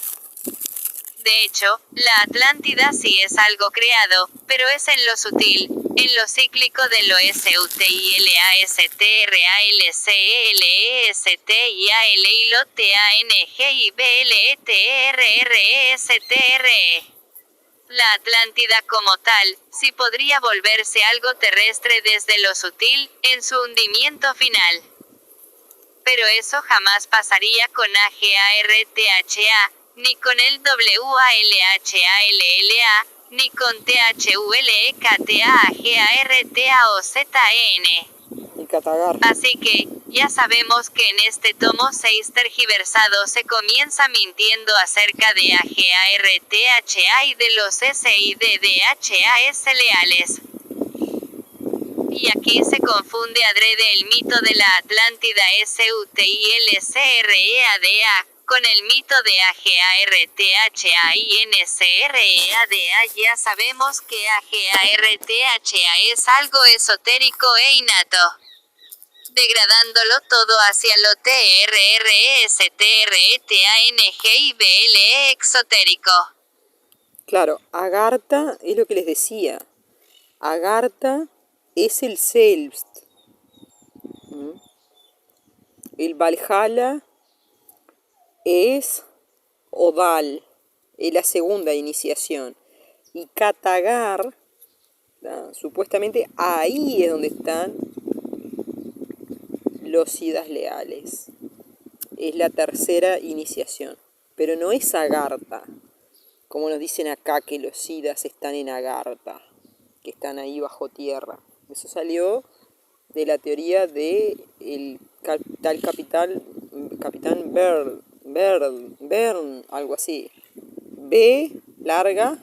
De hecho, la Atlántida sí es algo creado, pero es en lo sutil, en lo cíclico de lo SUTILASTRALCELESTIAL y lo TANGIBLETRRESTRE. La Atlántida como tal, sí podría volverse algo terrestre desde lo sutil, en su hundimiento final. Pero eso jamás pasaría con AGARTHA, ni con el WALHALLA, ni con THULEKTAGARTA o ZEN. Así que, ya sabemos que en este tomo 6 tergiversado se comienza mintiendo acerca de AGARTHA y de los SIDDHAS leales. Y aquí se confunde adrede el mito de la Atlántida SUTILCREADA, con el mito de AGARTHAINCREADA. Ya sabemos que AGARTHA es algo esotérico e innato, degradándolo todo hacia lo TRRESTRETANGIBLE exotérico.
Claro, Agartha es lo que les decía. Agartha es el Selbst. El Valhalla es Odal, es la segunda iniciación. Y Katagar, supuestamente ahí es donde están los Siddhas leales. Es la tercera iniciación. Pero no es Agartha, como nos dicen acá que los Siddhas están en Agartha, que están ahí bajo tierra. Eso salió de la teoría de el capitán Bern, algo así. B larga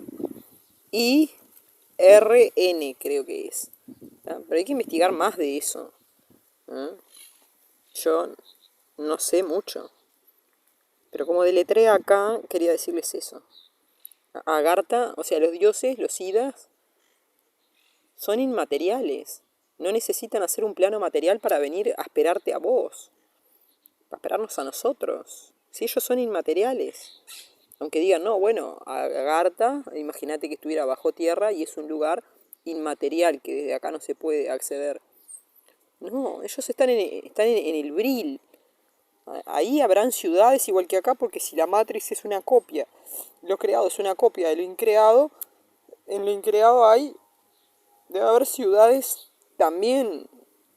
y RN creo que es. Pero hay que investigar más de eso. Yo no sé mucho. Pero como deletré acá, quería decirles eso. Agartha, o sea, los dioses, los Siddhas, son inmateriales. No necesitan hacer un plano material para venir a esperarte a vos, para esperarnos a nosotros. Si ellos son inmateriales. Aunque digan, no, bueno, Agartha, imagínate que estuviera bajo tierra y es un lugar inmaterial que desde acá no se puede acceder. No, ellos están en el Bril. Ahí habrán ciudades igual que acá, porque si la Matrix es una copia, lo creado es una copia de lo increado, en lo increado debe haber ciudades también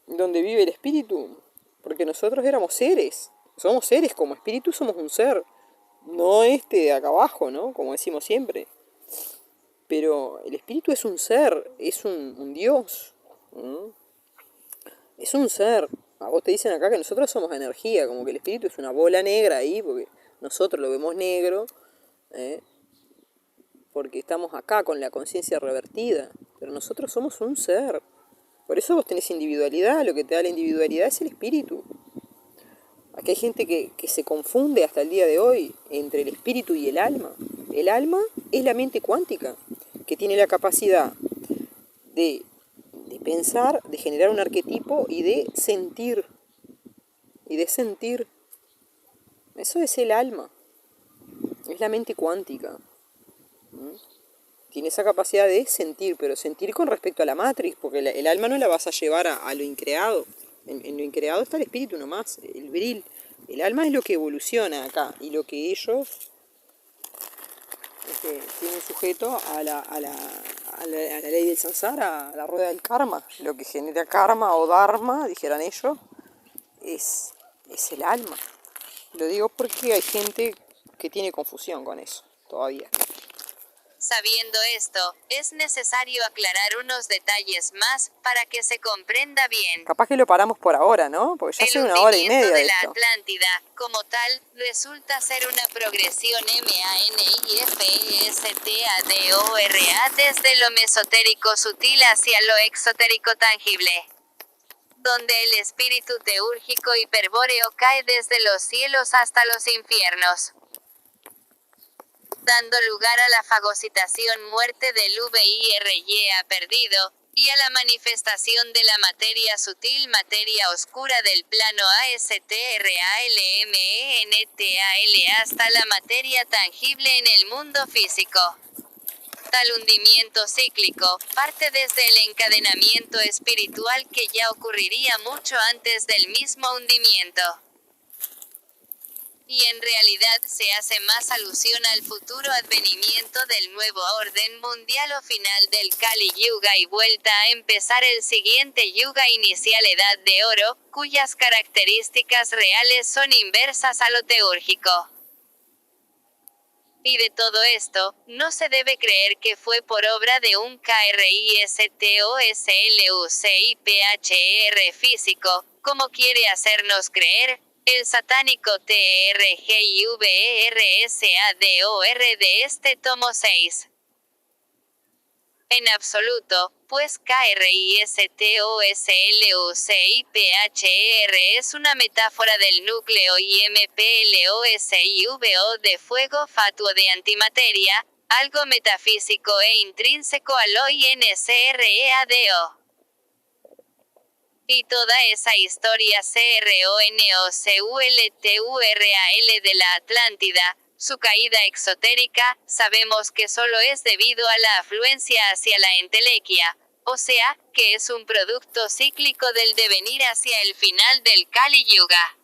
donde vive el espíritu, porque nosotros éramos seres, somos seres, como espíritu somos un ser, no este de acá abajo, ¿no? Como decimos siempre. Pero el espíritu es un ser, es un Dios. Es un ser. A vos te dicen acá que nosotros somos energía, como que el espíritu es una bola negra ahí, porque nosotros lo vemos negro, porque estamos acá con la conciencia revertida. Pero nosotros somos un ser. Por eso vos tenés individualidad, lo que te da la individualidad es el espíritu. Aquí hay gente que se confunde hasta el día de hoy entre el espíritu y el alma. El alma es la mente cuántica, que tiene la capacidad de pensar, de generar un arquetipo y de sentir. Eso es el alma. Es la mente cuántica. Tiene esa capacidad de sentir, pero sentir con respecto a la Matrix, porque el alma no la vas a llevar a lo increado. En lo increado está el espíritu nomás, el Bril. El alma es lo que evoluciona acá, y lo que ellos tienen sujeto a la ley del samsara, a la rueda del karma. Lo que genera karma o dharma, dijeran ellos, es el alma. Lo digo porque hay gente que tiene confusión con eso todavía.
Sabiendo esto, es necesario aclarar unos detalles más para que se comprenda bien.
Capaz que lo paramos por ahora, ¿no? Porque ya hace 1 hora y media de
la
esto.
Atlántida, como tal, resulta ser una progresión MANIFESTADORA desde lo mesotérico sutil hacia lo exotérico tangible, donde el espíritu teúrgico hiperbóreo cae desde los cielos hasta los infiernos, dando lugar a la fagocitación muerte del VIRYA perdido, y a la manifestación de la materia sutil, materia oscura del plano ASTRALMENTAL hasta la materia tangible en el mundo físico. Tal hundimiento cíclico parte desde el encadenamiento espiritual que ya ocurriría mucho antes del mismo hundimiento. Y en realidad se hace más alusión al futuro advenimiento del nuevo orden mundial o final del Kali Yuga y vuelta a empezar el siguiente Yuga inicial Edad de Oro, cuyas características reales son inversas a lo teúrgico. Y de todo esto, no se debe creer que fue por obra de un KRISTOSLUCIPHER físico, como quiere hacernos creer el satánico TRGIVERSADOR de este tomo 6. En absoluto, pues KRISTOSLUCIPHER es una metáfora del núcleo IMPLOSIVO de fuego fatuo de antimateria, algo metafísico e intrínseco al OINCREADO. Y toda esa historia CRONOCULTURAL de la Atlántida, su caída exotérica, sabemos que solo es debido a la afluencia hacia la entelequia, o sea, que es un producto cíclico del devenir hacia el final del Kali Yuga.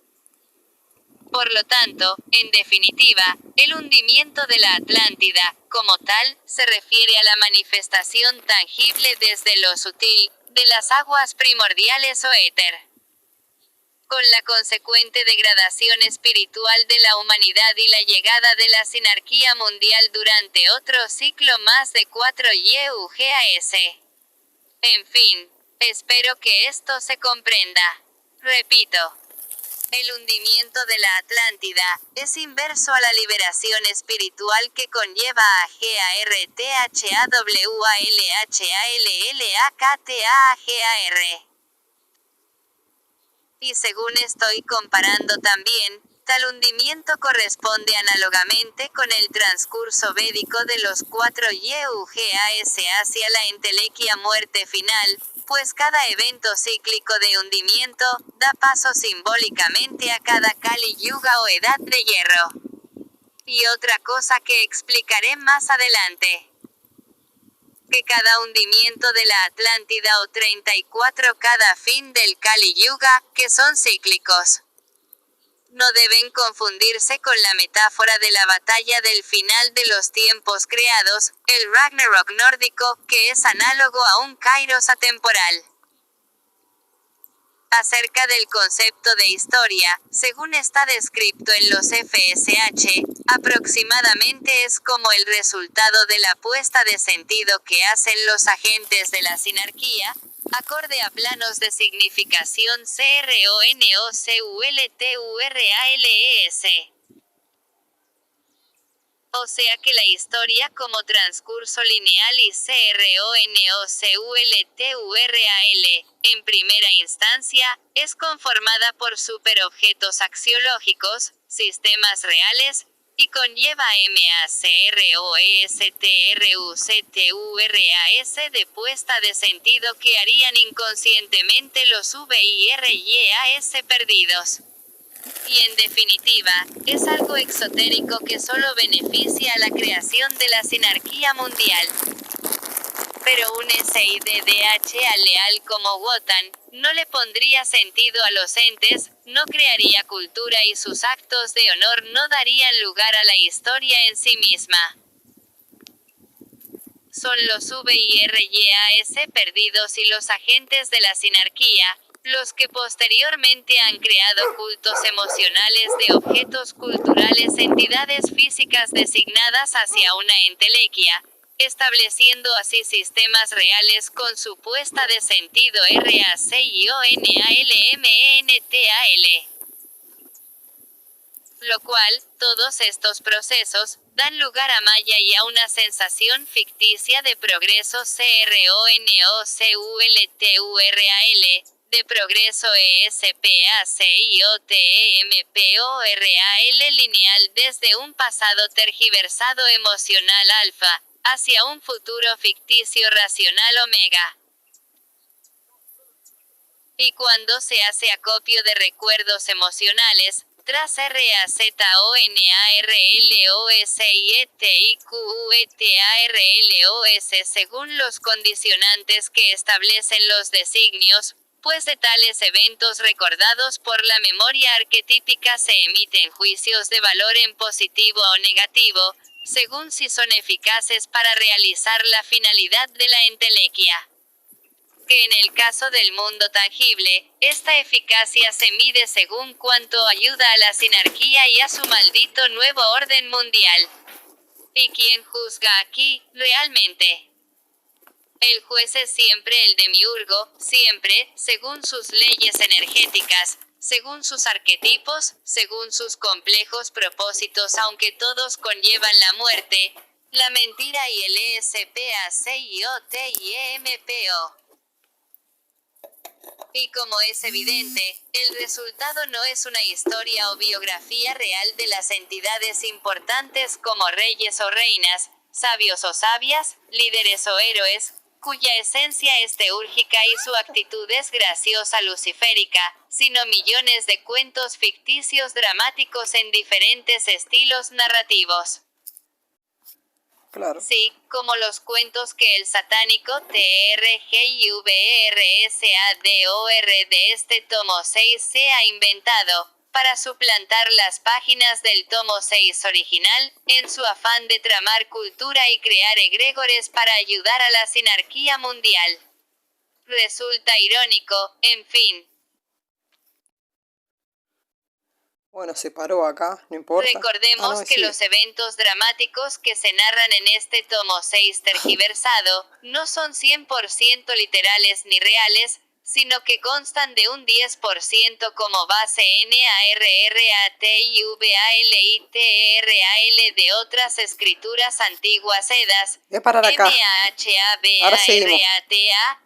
Por lo tanto, en definitiva, el hundimiento de la Atlántida, como tal, se refiere a la manifestación tangible desde lo sutil, de las aguas primordiales o éter, con la consecuente degradación espiritual de la humanidad y la llegada de la sinarquía mundial durante otro ciclo más de 4 YUGAS. En fin, espero que esto se comprenda. Repito. El hundimiento de la Atlántida es inverso a la liberación espiritual que conlleva a GARTHAWALHALLAKTAAGAR. Y según estoy comparando también, tal hundimiento corresponde análogamente con el transcurso védico de los 4 YUGAS hacia la entelequia muerte final, pues cada evento cíclico de hundimiento da paso simbólicamente a cada Kali Yuga o edad de hierro. Y otra cosa que explicaré más adelante. Que cada hundimiento de la Atlántida o 34 cada fin del Kali Yuga, que son cíclicos. No deben confundirse con la metáfora de la batalla del final de los tiempos creados, el Ragnarok nórdico, que es análogo a un kairos atemporal. Acerca del concepto de historia, según está descrito en los FSH, aproximadamente es como el resultado de la puesta de sentido que hacen los agentes de la sinarquía, acorde a planos de significación CRONOCULTURALES. O sea que la historia como transcurso lineal y CRONOCULTURAL, en primera instancia, es conformada por superobjetos axiológicos, sistemas reales, y conlleva MACROESTRUCTURAS de puesta de sentido que harían inconscientemente los VIRYAS perdidos. Y en definitiva, es algo exotérico que solo beneficia a la creación de la sinarquía mundial. Pero un SIDDH leal como Wotan, no le pondría sentido a los entes, no crearía cultura y sus actos de honor no darían lugar a la historia en sí misma. Son los VIRYAS perdidos y los agentes de la sinarquía, los que posteriormente han creado cultos emocionales de objetos culturales, entidades físicas designadas hacia una entelequia, estableciendo así sistemas reales con su puesta de sentido RACIONALMENTAL. Lo cual, todos estos procesos, dan lugar a Maya y a una sensación ficticia de progreso CRONOCULTURAL, de progreso ESPACIOTEMPORAL lineal desde un pasado tergiversado emocional alfa, hacia un futuro ficticio racional omega. Y cuando se hace acopio de recuerdos emocionales, tras RAZONARLOSIETIQUETARLOS según los condicionantes que establecen los designios, pues de tales eventos recordados por la memoria arquetípica se emiten juicios de valor en positivo o negativo, según si son eficaces para realizar la finalidad de la entelequia. Que en el caso del mundo tangible, esta eficacia se mide según cuánto ayuda a la sinarquía y a su maldito nuevo orden mundial. ¿Y quién juzga aquí, realmente? El juez es siempre el demiurgo, siempre, según sus leyes energéticas, según sus arquetipos, según sus complejos propósitos, aunque todos conllevan la muerte, la mentira y el ESPACIOTIEMPO. Y como es evidente, el resultado no es una historia o biografía real de las entidades importantes como reyes o reinas, sabios o sabias, líderes o héroes, cuya esencia es teúrgica y su actitud es graciosa luciférica, sino millones de cuentos ficticios dramáticos en diferentes estilos narrativos.
Claro.
Sí, como los cuentos que el satánico TRGIVRSADOR de este tomo 6 se ha inventado, para suplantar las páginas del tomo 6 original, en su afán de tramar cultura y crear egregores para ayudar a la sinarquía mundial. Resulta irónico, en fin.
Bueno, se paró acá, no importa.
Recordemos que los eventos dramáticos que se narran en este tomo 6 tergiversado, no son 100% literales ni reales, sino que constan de un 10% como base NARRATIVALITERAL de otras escrituras antiguas edas,
Voy a parar acá. Ahora seguimos.
MAHABARRATA,